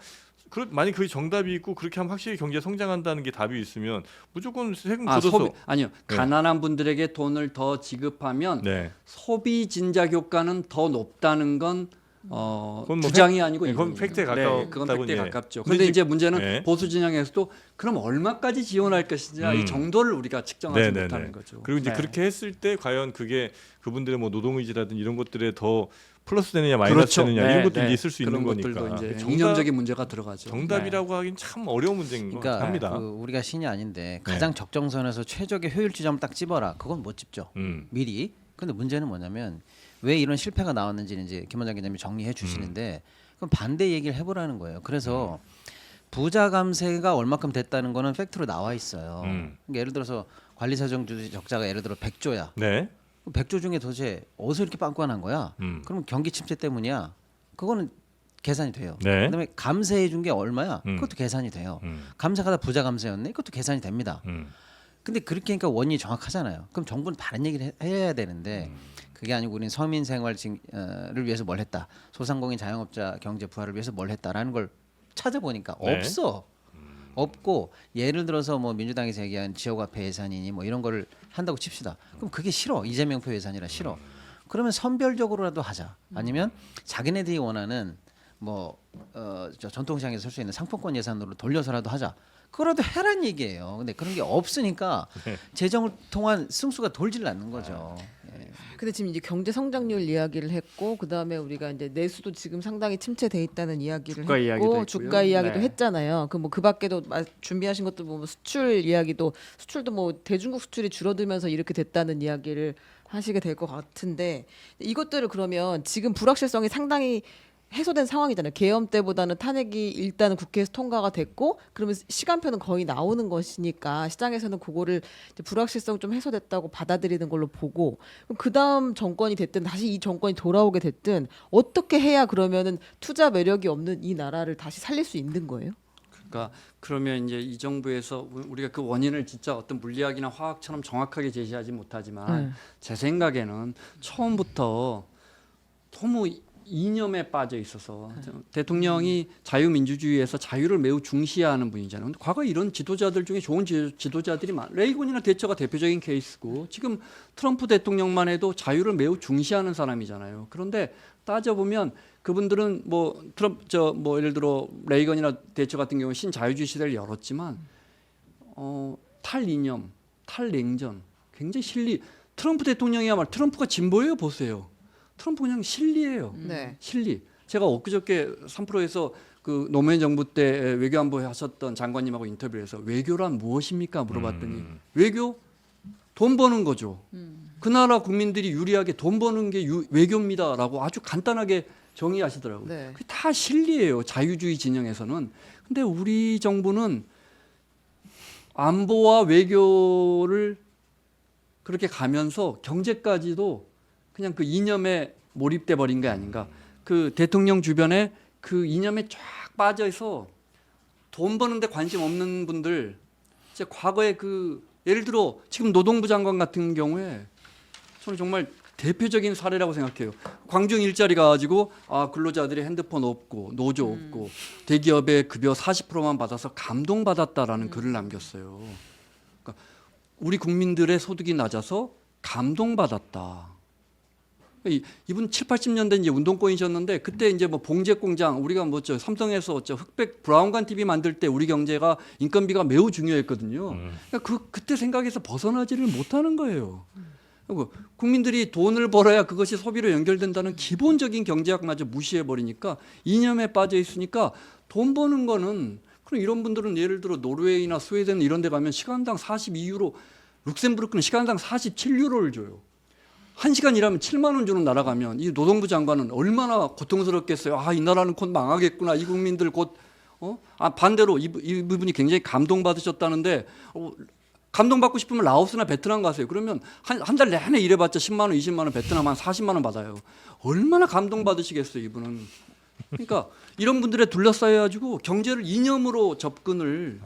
만약 그게 정답이 있고 그렇게 하면 확실히 경제 성장한다는 게 답이 있으면 무조건 세금 걷어서 아니요. 네. 가난한 분들에게 돈을 더 지급하면 네. 소비 진작 효과는 더 높다는 건 그건 뭐 주장이 아니고 그건 이론이에요. 팩트에 네, 가깝다고 그건 팩트에 예. 가깝죠. 근데 그런데 이제 문제는 네. 보수 진영에서도 그럼 얼마까지 지원할 것이냐 이 정도를 우리가 측정하지 네네네. 못하는 거죠. 그리고 이제 네. 그렇게 했을 때 과연 그게 그분들의 뭐 노동의지라든지 이런 것들에 더 플러스 되느냐 마이너스 되느냐 네, 이런 것도 네. 이제 있을 수 있는 그런 거니까. 것들도 이제 정답- 이념적인 문제가 들어가죠. 정답이라고 하긴 참 어려운 문제인 것 그러니까 같습니다. 그 우리가 신이 아닌데 가장 적정선에서 최적의 효율 지점 딱 집어라. 그건 못 집죠. 미리. 근데 문제는 뭐냐면 왜 이런 실패가 나왔는지는 이제 김 원장 기자님이 정리해 주시는데 그럼 반대 얘기를 해보라는 거예요. 그래서 부자 감세가 얼마큼 됐다는 거는 팩트로 나와 있어요. 그러니까 예를 들어서 관리사정주 적자가 예를 들어 100조야. 네. 100조 중에 도대체 어디서 이렇게 빵꾸난 거야? 그러면 경기 침체 때문이야. 그거는 계산이 돼요. 네. 그다음에 감세해 준 게 얼마야? 그것도 계산이 돼요. 감세가 다 부자 감세였네. 이것도 계산이 됩니다. 근데 그렇게 하니까 원인이 정확하잖아요. 그럼 정부는 다른 얘기를 해야 되는데 그게 아니고 우리는 서민 생활을 위해서 뭘 했다. 소상공인 자영업자 경제 부활을 위해서 뭘 했다라는 걸 찾아보니까 네. 없어. 없고 예를 들어서 뭐 민주당에서 얘기한 지역화폐 예산이니 뭐 이런 거를 한다고 칩시다. 그럼 그게 싫어. 이재명표 예산이라 싫어. 그러면 선별적으로라도 하자. 아니면 자기네들이 원하는 뭐 저 전통시장에서 쓸 수 있는 상품권 예산으로 돌려서라도 하자. 그거라도 해란 얘기예요. 근데 그런 게 없으니까 재정을 통한 승수가 돌질 않는 거죠. 예. 근데 지금 이제 경제 성장률 이야기를 했고 그다음에 우리가 이제 내수도 지금 상당히 침체돼 있다는 이야기를 주가 이야기도 했고 했고요. 주가 이야기도 네. 했잖아요. 그 뭐 그 밖에도 준비하신 것도 뭐 수출 이야기도 수출도 뭐 대중국 수출이 줄어들면서 이렇게 됐다는 이야기를 하시게 될 것 같은데 이것들을 그러면 지금 불확실성이 상당히 해소된 상황이잖아요. 계엄 때보다는 탄핵이 일단은 국회에서 통과가 됐고 그러면 시간표는 거의 나오는 것이니까 시장에서는 그거를 이제 불확실성 좀 해소됐다고 받아들이는 걸로 보고 그럼 그다음 정권이 됐든 다시 이 정권이 돌아오게 됐든 어떻게 해야 그러면은 투자 매력이 없는 이 나라를 다시 살릴 수 있는 거예요? 그러니까 그러면 이제 이 정부에서 우리가 그 원인을 진짜 어떤 물리학이나 화학처럼 정확하게 제시하지 못하지만 제 생각에는 처음부터 너무 이념에 빠져 있어서 대통령이 자유민주주의에서 자유를 매우 중시하는 분이잖아요. 근데 과거 이런 지도자들 중에 좋은 지도자들이 레이건이나 대처가 대표적인 케이스고 지금 트럼프 대통령만 해도 자유를 매우 중시하는 사람이잖아요. 그런데 따져보면 그분들은 뭐 예를 들어 레이건이나 대처 같은 경우 신자유주의 시대를 열었지만 탈이념, 탈냉전, 굉장히 실리. 트럼프 대통령이야말로 트럼프가 진보예요, 보세요. 트럼프 그냥 실리예요. 네. 실리. 제가 엊그저께 3프로에서 그 노무현 정부 때 외교안보 하셨던 장관님하고 인터뷰를 해서 외교란 무엇입니까 물어봤더니 외교 돈 버는 거죠. 그 나라 국민들이 유리하게 돈 버는 게 외교입니다라고 아주 간단하게 정의하시더라고요. 네. 그게 다 실리예요. 자유주의 진영에서는. 근데 우리 정부는 안보와 외교를 그렇게 가면서 경제까지도 그냥 그 이념에 몰입돼 버린 게 아닌가. 그 대통령 주변에 그 이념에 쫙 빠져서 돈 버는데 관심 없는 분들, 이제 과거에 그 예를 들어 지금 노동부 장관 같은 경우에 저는 정말 대표적인 사례라고 생각해요. 광중 일자리 가지고 근로자들이 핸드폰 없고 노조 없고 대기업의 급여 40%만 받아서 감동받았다라는 글을 남겼어요. 그러니까 우리 국민들의 소득이 낮아서 감동받았다. 이분 7, 80년대 이제 운동권이셨는데 그때 이제 뭐 봉제 공장 우리가 삼성에서 흑백 브라운관 TV 만들 때 우리 경제가 인건비가 매우 중요했거든요. 그러니까 그때 생각에서 벗어나지를 못하는 거예요. 그리고 국민들이 돈을 벌어야 그것이 소비로 연결된다는 기본적인 경제학마저 무시해 버리니까 이념에 빠져 있으니까 돈 버는 거는 그럼 이런 분들은 예를 들어 노르웨이나 스웨덴 이런 데 가면 시간당 42유로, 룩셈부르크는 시간당 47유로를 줘요. 1시간 일하면 7만 원 주는 나라 가면 이 노동부 장관은 얼마나 고통스럽겠어요. 이 나라는 곧 망하겠구나. 이 국민들 곧 반대로 이 부분이 굉장히 감동받으셨다는데 감동받고 싶으면 라오스나 베트남 가세요. 그러면 한 달 내내 일해봤자 10만 원, 20만 원, 베트남 한 40만 원 받아요. 얼마나 감동받으시겠어요, 이분은. 그러니까 이런 분들에 둘러싸여가지고 경제를 이념으로 접근을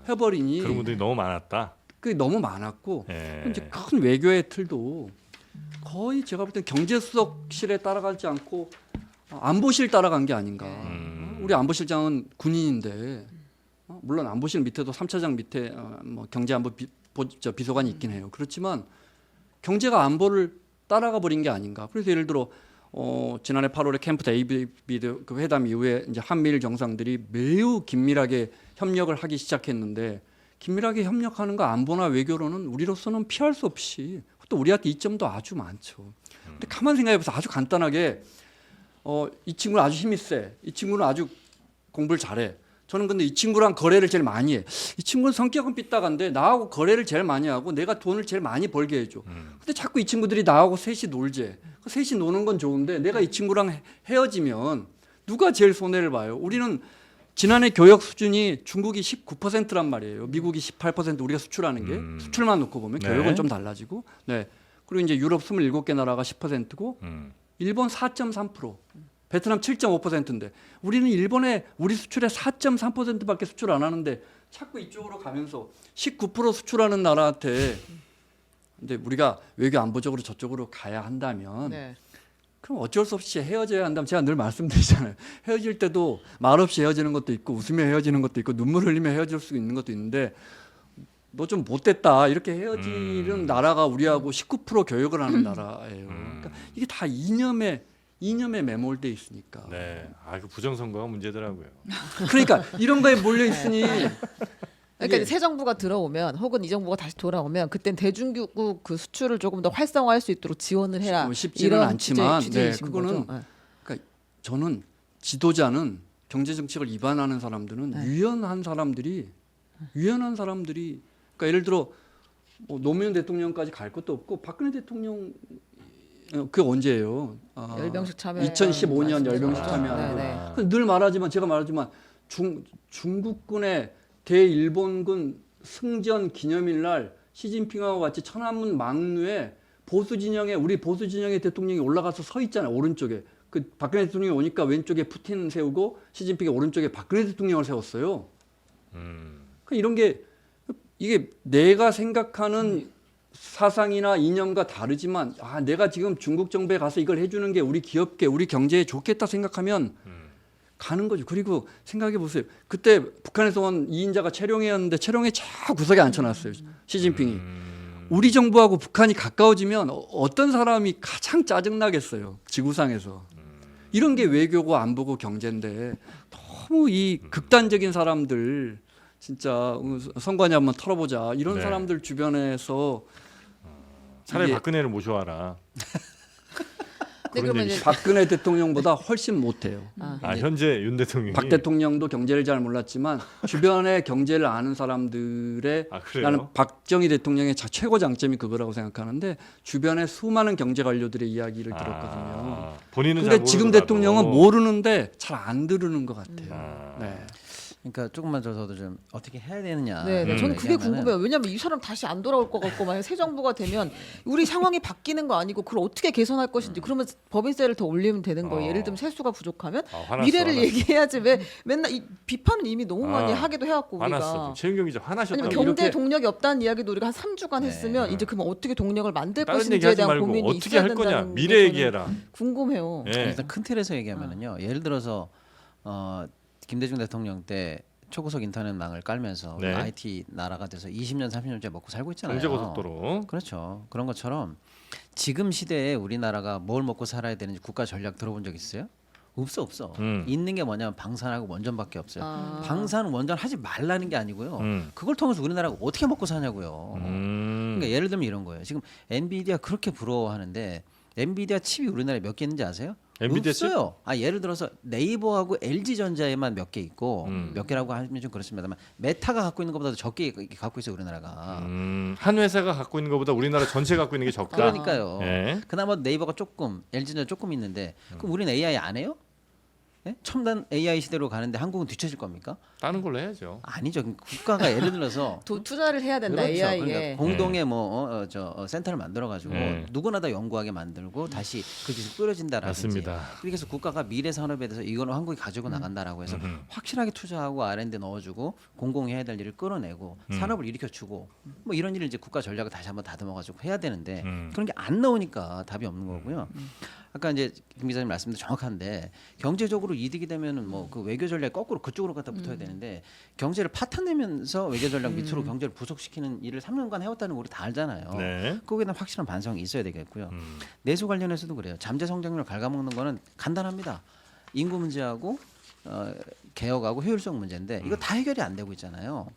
해버리니 그런 분들이 너무 많았다. 그게 너무 많았고 예. 이제 큰 외교의 틀도 거의 제가 볼 때 경제수석실에 따라가지 않고 안보실 따라간 게 아닌가. 우리 안보실장은 군인인데 물론 안보실 밑에도 3차장 밑에 뭐 경제안보 비서관이 있긴 해요. 그렇지만 경제가 안보를 따라가 버린 게 아닌가. 그래서 예를 들어 지난해 8월에 캠프 데이비드 그 회담 이후에 이제 한미일 정상들이 매우 긴밀하게 협력을 하기 시작했는데 긴밀하게 협력하는 거 안보나 외교로는 우리로서는 피할 수 없이 또 우리한테 이점도 아주 많죠. 근데 가만 생각해보세요. 아주 간단하게 이 친구는 아주 힘이 세. 이 친구는 아주 공부를 잘해. 저는 근데 이 친구랑 거래를 제일 많이 해. 이 친구는 성격은 삐딱한데 나하고 거래를 제일 많이 하고 내가 돈을 제일 많이 벌게 해줘. 근데 자꾸 이 친구들이 나하고 셋이 놀재. 셋이 노는 건 좋은데 내가 이 친구랑 헤어지면 누가 제일 손해를 봐요? 우리는 지난해 교역 수준이 중국이 19%란 말이에요. 미국이 18%, 우리가 수출하는 게 수출만 놓고 보면 교역은 네. 좀 달라지고. 네. 그리고 이제 유럽 27개 나라가 10%고 일본 4.3%, 베트남 7.5%인데 우리는 일본에 우리 수출의 4.3%밖에 수출 안 하는데 자꾸 이쪽으로 가면서 19% 수출하는 나라한테 근데 우리가 외교 안보적으로 저쪽으로 가야 한다면 네. 그럼 어쩔 수 없이 헤어져야 한다면 제가 늘 말씀드리잖아요. 헤어질 때도 말없이 헤어지는 것도 있고 웃으며 헤어지는 것도 있고 눈물 흘리며 헤어질 수 있는 것도 있는데 너 좀 못됐다 이렇게 헤어지는 나라가 우리하고 19% 교역을 하는 나라예요. 그러니까 이게 다 이념에 매몰돼 있으니까. 네. 그 부정선거가 문제더라고요. 그러니까 이런 거에 몰려 있으니 그러니까 이게- 이제 새 정부가 들어오면 혹은 이 정부가 다시 돌아오면 그땐 대중국 그 수출을 조금 더 활성화할 수 있도록 지원을 해라. 뭐 쉽지는 이런 않지만 취재이신 그거는 거죠? 네. 그러니까 저는 지도자는 경제 정책을 위반하는 사람들은 유연한 사람들이 그러니까 예를 들어 뭐 노무현 대통령까지 갈 것도 없고 박근혜 대통령 그게 언제예요? 열병식 참여 2015년 열병식 말씀이죠. 참여하고 네. 늘 말하지만 제가 말하지만 중국군의 대일본군 승전 기념일 날 시진핑하고 같이 천안문 막루에 우리 보수 진영의 대통령이 올라가서 서 있잖아요. 오른쪽에. 그 박근혜 대통령이 오니까 왼쪽에 푸틴 세우고 시진핑이 오른쪽에 박근혜 대통령을 세웠어요. 그러니까 이런 게 이게 내가 생각하는 사상이나 이념과 다르지만 내가 지금 중국 정부에 가서 이걸 해주는 게 우리 기업계, 우리 경제에 좋겠다 생각하면 가는 거죠. 그리고 생각해 보세요. 그때 북한에서 온 2인자가 최룡해였는데 최룡해 저 구석에 앉혀놨어요. 시진핑이. 우리 정부하고 북한이 가까워지면 어떤 사람이 가장 짜증나겠어요. 지구상에서. 이런 게 외교고 안보고 경제인데 너무 이 극단적인 사람들 진짜 선관위 한번 털어보자. 이런 네. 사람들 주변에서 차라리 이게- 박근혜를 모셔와라. 근데 그런 그러면 얘기. 이제 박근혜 대통령보다 훨씬 못해요. 현재 윤 대통령이 박 대통령도 경제를 잘 몰랐지만 주변의 경제를 아는 사람들의 그래요? 나는 박정희 대통령의 최고 장점이 그거라고 생각하는데 주변에 수많은 경제 관료들의 이야기를 들었거든요. 본인은 잘 근데 지금 모르더라도. 대통령은 모르는데 잘 안 들으는 것 같아요. 네. 그러니까 조금만 저도 좀 어떻게 해야 되느냐. 네, 네. 저는 그게 얘기하면은 궁금해요. 왜냐하면 이 사람 다시 안 돌아올 것 같고 만약 새 정부가 되면 우리 상황이 바뀌는 거 아니고 그걸 어떻게 개선할 것인지 그러면 법인세를 더 올리면 되는 거예요. 예를 들면 세수가 부족하면 화났어, 미래를 화났어. 얘기해야지 왜 맨날 이 비판은 이미 너무 많이 아, 하기도 해왔고 화났어. 우리가. 최윤경 기자 화나셨다고. 아니면 경제 이렇게- 동력이 없다는 이야기도 우리가 한 3주간 네. 했으면 이제 그러면 어떻게 동력을 만들 다른 것인지에 얘기하지 대한 말고 고민이 어떻게 있어야 할 거냐. 된다는 미래 게 얘기해라. 저는 궁금해요. 예. 일단 큰 틀에서 얘기하면은요. 예를 들어서 김대중 대통령 때 초고속 인터넷망을 깔면서 네. IT 나라가 돼서 20년 30년째 먹고 살고 있잖아요. 경제고속도로. 그렇죠. 그런 것처럼 지금 시대에 우리나라가 뭘 먹고 살아야 되는지 국가 전략 들어본 적 있어요? 없어. 있는 게 뭐냐면 방산하고 원전밖에 없어요. 방사는 원전 하지 말라는 게 아니고요. 그걸 통해서 우리나라가 어떻게 먹고 사냐고요. 그러니까 예를 들면 이런 거예요. 지금 엔비디아 그렇게 부러워하는데 엔비디아 칩이 우리나라에 몇 개 있는지 아세요? 엔비디아 칩? 없어요. 예를 들어서 네이버하고 LG전자에만 몇 개 있고 몇 개라고 하면 좀 그렇습니다만 메타가 갖고 있는 것보다 적게 갖고 있어요 우리나라가. 한 회사가 갖고 있는 것보다 우리나라 전체 갖고 있는 게 적다. 그러니까요. 예. 그나마 네이버가 조금, LG전자 조금 있는데 그럼 우리는 AI 안 해요? 예? 첨단 AI 시대로 가는데 한국은 뒤처질 겁니까? 다른 걸로 해야죠. 아니죠. 국가가 예를 들어서 투자를 해야 된다 그렇죠. AI에. 그러니까 공동의 센터를 만들어 가지고 네. 누구나 다 연구하게 만들고 다시 그 기술 뿌려진다라든지. 맞습니다. 그렇게 해서 국가가 미래 산업에 대해서 이거는 한국이 가지고 나간다라고 해서 확실하게 투자하고 R&D 넣어주고 공공이 해야 될 일을 끌어내고 산업을 일으켜주고 뭐 이런 일을 이제 국가 전략을 다시 한번 다듬어가지고 해야 되는데 그런 게 안 나오니까 답이 없는 거고요. 아까 이제 김 기자님 말씀도 정확한데 경제적으로 이득이 되면은 뭐 그 외교 전략 거꾸로 그쪽으로 갖다 붙어야 되는데 경제를 파탄내면서 외교 전략 밑으로 경제를 부속시키는 일을 3년간 해왔다는 거 우리 다 알잖아요. 네. 거기에 대한 확실한 반성이 있어야 되겠고요. 내수 관련해서도 그래요. 잠재 성장률을 갉아먹는 거는 간단합니다. 인구 문제하고 개혁하고 효율성 문제인데 이거 다 해결이 안 되고 있잖아요.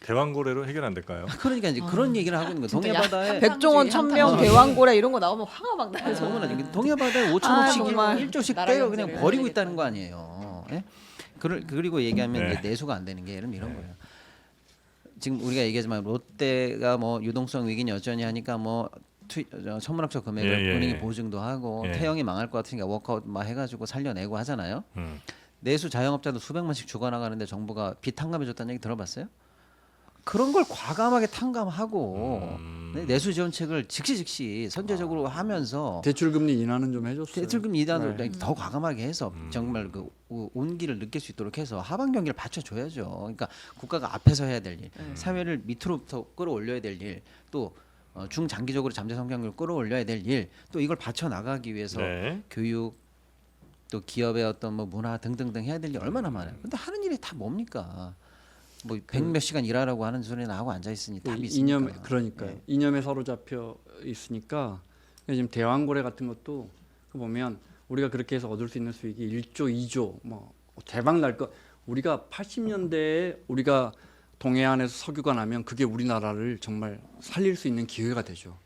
대왕고래로 해결 안 될까요? 그러니까 이제 그런 얘기를 하고 있는 거예요. 동해바다에 백종원 천명 대왕고래 이런 거 나오면 화가 막 나요. 정말 동해바다에 5천억씩 정말. 1조씩 나라 때려 경제를 그냥 버리고 해야 있다는 거 아니에요. 예? 그리고 얘기하면 네. 이제 내수가 안 되는 게 예를 들면 이런 거예요. 지금 우리가 얘기하지만 롯데가 뭐 유동성 위기는 여전히 하니까 뭐 천문학적 금액을 예. 은행이 보증도 하고 예. 태형이 망할 것 같으니까 워크아웃 막 해가지고 살려내고 하잖아요. 내수 자영업자도 수백만씩 죽어나가는데 정부가 빚 탕감해 줬다는 얘기 들어봤어요? 그런 걸 과감하게 탕감하고 내수 지원책을 즉시 선제적으로 하면서 대출 금리 인하는 좀 해줬어요. 대출금 이단을 더 과감하게 해서 정말 그 온기를 느낄 수 있도록 해서 하반 경기를 받쳐줘야죠. 그러니까 국가가 앞에서 해야 될 일, 사회를 밑으로부터 끌어올려야 될 일, 또 중장기적으로 잠재 성장률을 끌어올려야 될 일, 또 이걸 받쳐 나가기 위해서 네. 교육, 또 기업의 어떤 뭐 문화 등등등 해야 될 일 얼마나 많아요. 근데 하는 일이 다 뭡니까? 뭐 100몇 시간 일하라고 하는 소리나 하고 앉아 있으니 답이 있습니까? 이념 그러니까요. 이념에 사로잡혀 있으니까 지금 대왕고래 같은 것도 보면 우리가 그렇게 해서 얻을 수 있는 수익이 1조, 2조 뭐 대박 날 거. 우리가 80년대에 우리가 동해안에서 석유가 나면 그게 우리나라를 정말 살릴 수 있는 기회가 되죠.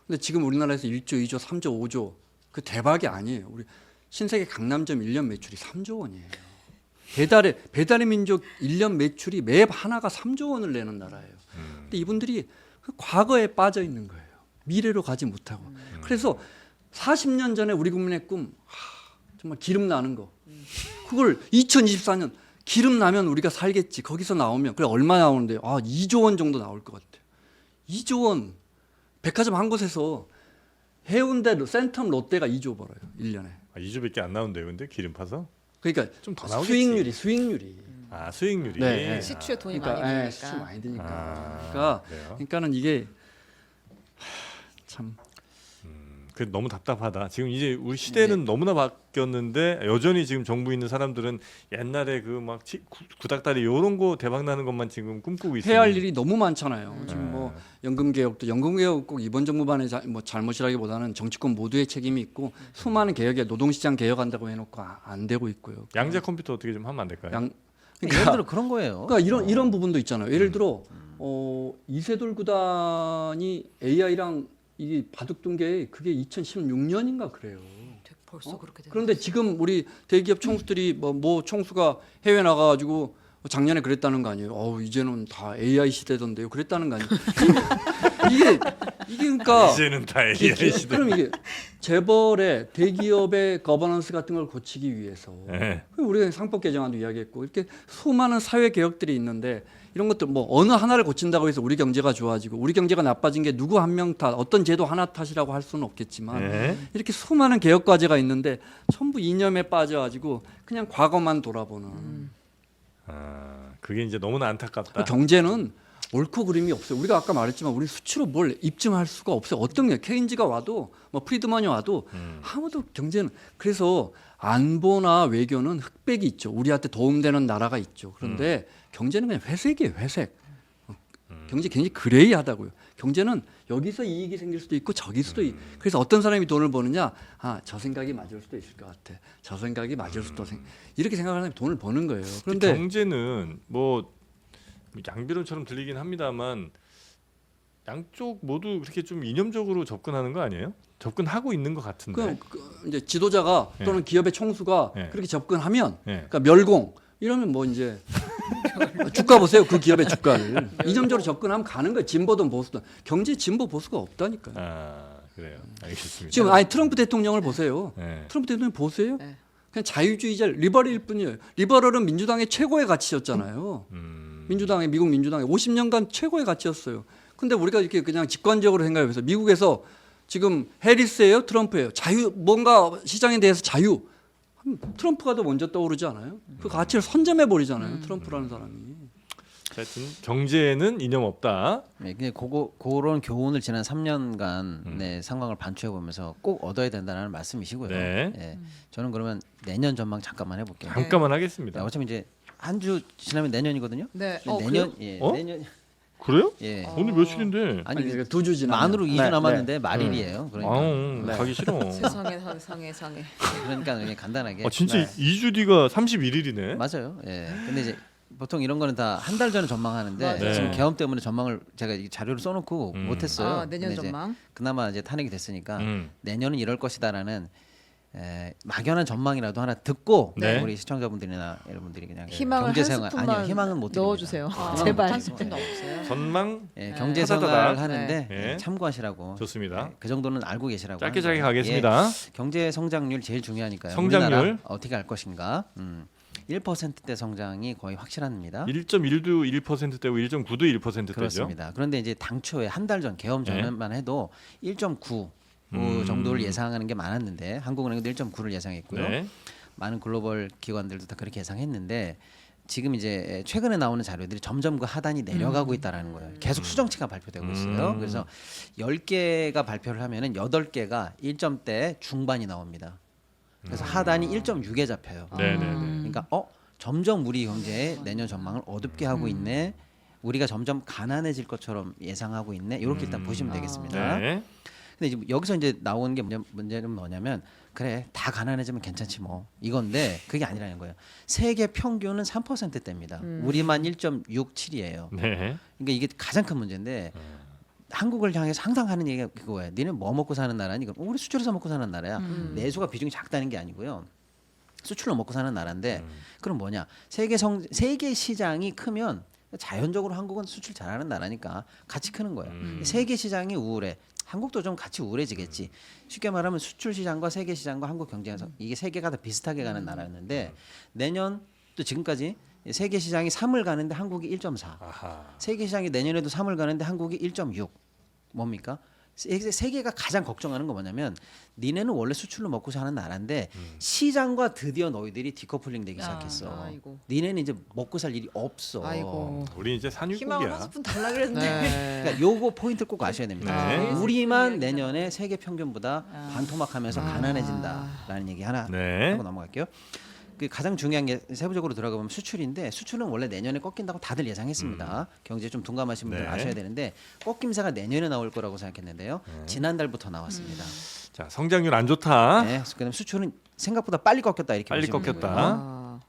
근데 지금 우리나라에서 1조, 2조, 3조, 5조 그 대박이 아니에요. 우리 신세계 강남점 1년 매출이 3조 원이에요. 배달의 민족 1년 매출이 매 하나가 3조 원을 내는 나라예요. 근데 이분들이 그 과거에 빠져 있는 거예요. 미래로 가지 못하고. 그래서 40년 전에 우리 국민의 꿈 정말 기름 나는 거. 그걸 2024년 기름 나면 우리가 살겠지. 거기서 나오면 그래 얼마 나오는데 2조 원 정도 나올 것 같아요. 2조 원. 백화점 한 곳에서 해운대 센텀 롯데가 2조 벌어요. 1년에. 2조밖에 안 나온대요. 근데 기름 파서? 그러니까 좀 더 나오겠지. 수익률이. 수익률이. 네. 시추에 돈이 그러니까, 많이 드니까. 시추 많이 드니까. 그래요? 그러니까는 이게 참 그 너무 답답하다. 지금 이제 우리 시대는 너무나 바뀌었는데 여전히 지금 정부에 있는 사람들은 옛날에 그 막 구닥다리 이런 거 대박 나는 것만 지금 꿈꾸고 있어요. 해야 할 일이 너무 많잖아요. 지금 뭐 연금 개혁 꼭 이번 정부만의 뭐 잘못이라기보다는 정치권 모두의 책임이 있고 수많은 개혁에 노동시장 개혁한다고 해놓고 안 되고 있고요. 양자 컴퓨터 어떻게 좀 하면 안 될까요? 예를 들어 그런 거예요. 그러니까 이런 부분도 있잖아요. 예를 들어 이세돌 구단이 AI랑 이게 바둑둔 게 그게 2016년인가 그래요. 벌써 그렇게 됐네. 그런데 지금 우리 대기업 총수들이 뭐 총수가 해외 나가가지고 작년에 그랬다는 거 아니에요. 이제는 다 AI 시대던데요. 그랬다는 거 아니에요. 이게 그러니까 이제는 다 AI 시대. 그럼 이게 재벌의 대기업의 거버넌스 같은 걸 고치기 위해서 네. 우리가 상법 개정안도 이야기했고 이렇게 수많은 사회 개혁들이 있는데 이런 것들 뭐 어느 하나를 고친다고 해서 우리 경제가 좋아지고 우리 경제가 나빠진 게 누구 한 명 탓, 어떤 제도 하나 탓이라고 할 수는 없겠지만 네. 이렇게 수많은 개혁 과제가 있는데 전부 이념에 빠져가지고 그냥 과거만 돌아보는. 그게 이제 너무나 안타깝다. 경제는 옳고 그름이 없어요. 우리가 아까 말했지만 우리 수치로 뭘 입증할 수가 없어요. 어떤 게 케인즈가 와도 뭐 프리드먼이 와도 아무도 경제는 그래서 안보나 외교는 흑백이 있죠. 우리한테 도움되는 나라가 있죠. 그런데 경제는 그냥 회색이에요. 회색. 경제 굉장히 그레이하다고요. 경제는 여기서 이익이 생길 수도 있고 저기서도 그래서 어떤 사람이 돈을 버느냐 저 생각이 맞을 수도 있을 것 같아. 저 생각이 맞을 수도 이렇게 생각하는 사람이 돈을 버는 거예요. 그런데 경제는 뭐 양비론처럼 들리긴 합니다만 양쪽 모두 그렇게 좀 이념적으로 접근하는 거 아니에요? 접근하고 있는 것 같은데. 이제 지도자가 또는 기업의 총수가 그렇게 접근하면 그러니까 멸공 이러면 뭐 이제 주가 보세요. 그 기업의 주가를 이념적으로 접근하면 가는 거예요. 진보든 보수든 경제 진보 보수가 없다니까요. 그래요. 알겠습니다. 지금 트럼프 대통령을 보세요. 트럼프 대통령 보세요. 그냥 자유주의자 리버럴일 뿐이에요. 리버럴은 민주당의 최고의 가치였잖아요. 미국 민주당의 50년간 최고의 가치였어요. 근데 우리가 이렇게 그냥 직관적으로 생각해서 미국에서 지금 해리스예요, 트럼프예요. 뭔가 시장에 대해서 자유. 트럼프가 더 먼저 떠오르지 않아요? 그 가치를 선점해 버리잖아요. 트럼프라는 사람이. 하여튼 경제에는 이념 없다. 네, 근데 그런 교훈을 지난 3년간 상황을 반추해 보면서 꼭 얻어야 된다는 말씀이시고요. 네. 네, 저는 그러면 내년 전망 잠깐만 해볼게요. 잠깐만 하겠습니다. 네, 어차피 이제 한 주 지나면 내년이거든요. 네. 내년 어? 내년 그래요? 예. 오늘 며칠인데? 아니 그러니까 2주 지나면 만으로 2주 남았는데 말일이에요. 그러니까 가기 싫어. 세상에. 그러니까 그냥 간단하게. 진짜 2주 뒤가 31일이네. 맞아요. 예. 근데 이제 보통 이런 거는 다 한 달 전에 전망하는데 네. 지금 계엄 때문에 전망을 제가 이 자료를 써놓고 못했어요. 내년 근데 이제 전망. 그나마 이제 탄핵이 됐으니까 내년은 이럴 것이다라는 막연한 전망이라도 하나 듣고 네. 우리 시청자분들이나 여러분들이 그냥 희망을 경제 한 생활 스푼만 아니요 희망은 못 드립니다. 넣어주세요. 희망은 제발. 못 한 드립니다. 스푼도 없어요. 전망 경제 하다다다. 생활 하는데 네. 참고하시라고. 좋습니다. 그 정도는 알고 계시라고. 짧게 하는 거예요. 가겠습니다. 경제 성장률 제일 중요하니까요. 성장률. 우리나라 어떻게 할 것인가. 1%대 성장이 거의 확실합니다. 1.1도 1%대고 1.9도 1%대죠. 그렇습니다. 그런데 이제 당초에 한 달 전 개엄 전만 해도 1.9 정도를 예상하는 게 많았는데 한국은행도 1.9를 예상했고요. 네. 많은 글로벌 기관들도 다 그렇게 예상했는데 지금 이제 최근에 나오는 자료들이 점점 그 하단이 내려가고 있다라는 거예요. 계속 수정치가 발표되고 있어요. 그래서 10개가 발표를 하면은 8개가 1점대 중반이 나옵니다. 그래서 하단이 1.6에 잡혀요. 그러니까 점점 우리 경제의 내년 전망을 어둡게 하고 있네. 우리가 점점 가난해질 것처럼 예상하고 있네. 이렇게 일단 보시면 되겠습니다. 네. 근데 이제 여기서 이제 나오는 게 문제는 뭐냐면 그래 다 가난해지면 괜찮지 뭐 이건데 그게 아니라는 거예요. 세계 평균은 3%대입니다. 우리만 1.67이에요. 네. 그러니까 이게 가장 큰 문제인데 한국을 향해서 항상 하는 얘기가 그거예요. 니는 뭐 먹고 사는 나라니? 우리 수출해서 먹고 사는 나라야. 내수가 비중이 작다는 게 아니고요. 수출로 먹고 사는 나라인데 그럼 뭐냐? 세계 시장이 크면 자연적으로 한국은 수출 잘하는 나라니까 같이 크는 거예요. 세계 시장이 우울해. 한국도 좀 같이 우울해지겠지. 쉽게 말하면 수출 시장과 세계 시장과 한국 경쟁에서 이게 세계가 다 비슷하게 가는 나라였는데 내년 또 지금까지 세계 시장이 3을 가는데 한국이 1.4. 아하. 세계 시장이 내년에도 3을 가는데 한국이 1.6. 뭡니까? 세계가 가장 걱정하는 거 뭐냐면 니네는 원래 수출로 먹고 사는 나라인데 시장과 드디어 너희들이 디커플링 되기 시작했어. 아이고. 니네는 이제 먹고 살 일이 없어. 아이고. 우리 이제 희망을 한 산유국이야. 스푼 달라 그랬는데. 네. 그러니까 요거 포인트를 꼭 아셔야 됩니다. 네. 우리만 내년에 세계 평균보다 반토막하면서 가난해진다라는 얘기 하나 네. 하고 넘어갈게요. 그 가장 중요한 게 세부적으로 들어가 보면 수출인데 수출은 원래 내년에 꺾인다고 다들 예상했습니다. 경제에 좀 둔감하신 분들 네. 아셔야 되는데 꺾임새가 내년에 나올 거라고 생각했는데요. 지난달부터 나왔습니다. 자, 성장률 안 좋다. 네, 그다음 수출은 생각보다 빨리 꺾였다 이렇게 빨리 보시면 꺾였다. 되고요. 아.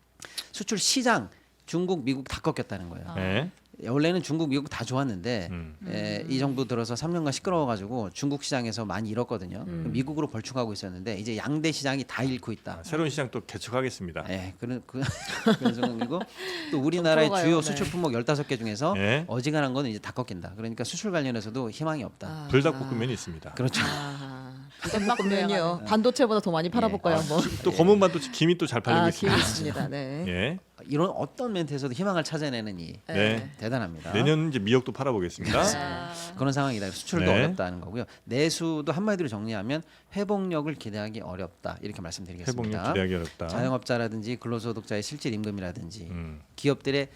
수출 시장 중국, 미국 다 꺾였다는 거예요. 네. 원래는 중국, 미국 다 좋았는데 이 정도 들어서 3년간 시끄러워가지고 중국 시장에서 많이 잃었거든요. 미국으로 벌충하고 있었는데 이제 양대 시장이 다 잃고 있다. 새로운 시장 또 개척하겠습니다. 네, 그런 정도이고 또 우리나라의 좀 주요 들어가요. 수출 품목 15개 중에서 네. 어지간한 거는 이제 다 꺾인다. 그러니까 수출 관련해서도 희망이 없다. 아. 불닭볶음면이 있습니다. 그렇죠. 불닭볶음면요. 반도체보다 더 많이 팔아볼까요 한번? 또 검은 반도 김이 또 잘 팔리고 아, 있습니다. 기회 있습니다. 네. 예. 이런 어떤 멘트에서도 희망을 찾아내는 이 네. 대단합니다. 내년 이제 미역도 팔아보겠습니다. 아. 그런 상황이다. 수출도 네. 어렵다는 거고요. 내수도 한마디로 정리하면 회복력을 기대하기 어렵다. 이렇게 말씀드리겠습니다. 회복력 기대하기 어렵다. 자영업자라든지 근로소득자의 실질 임금이라든지 기업들의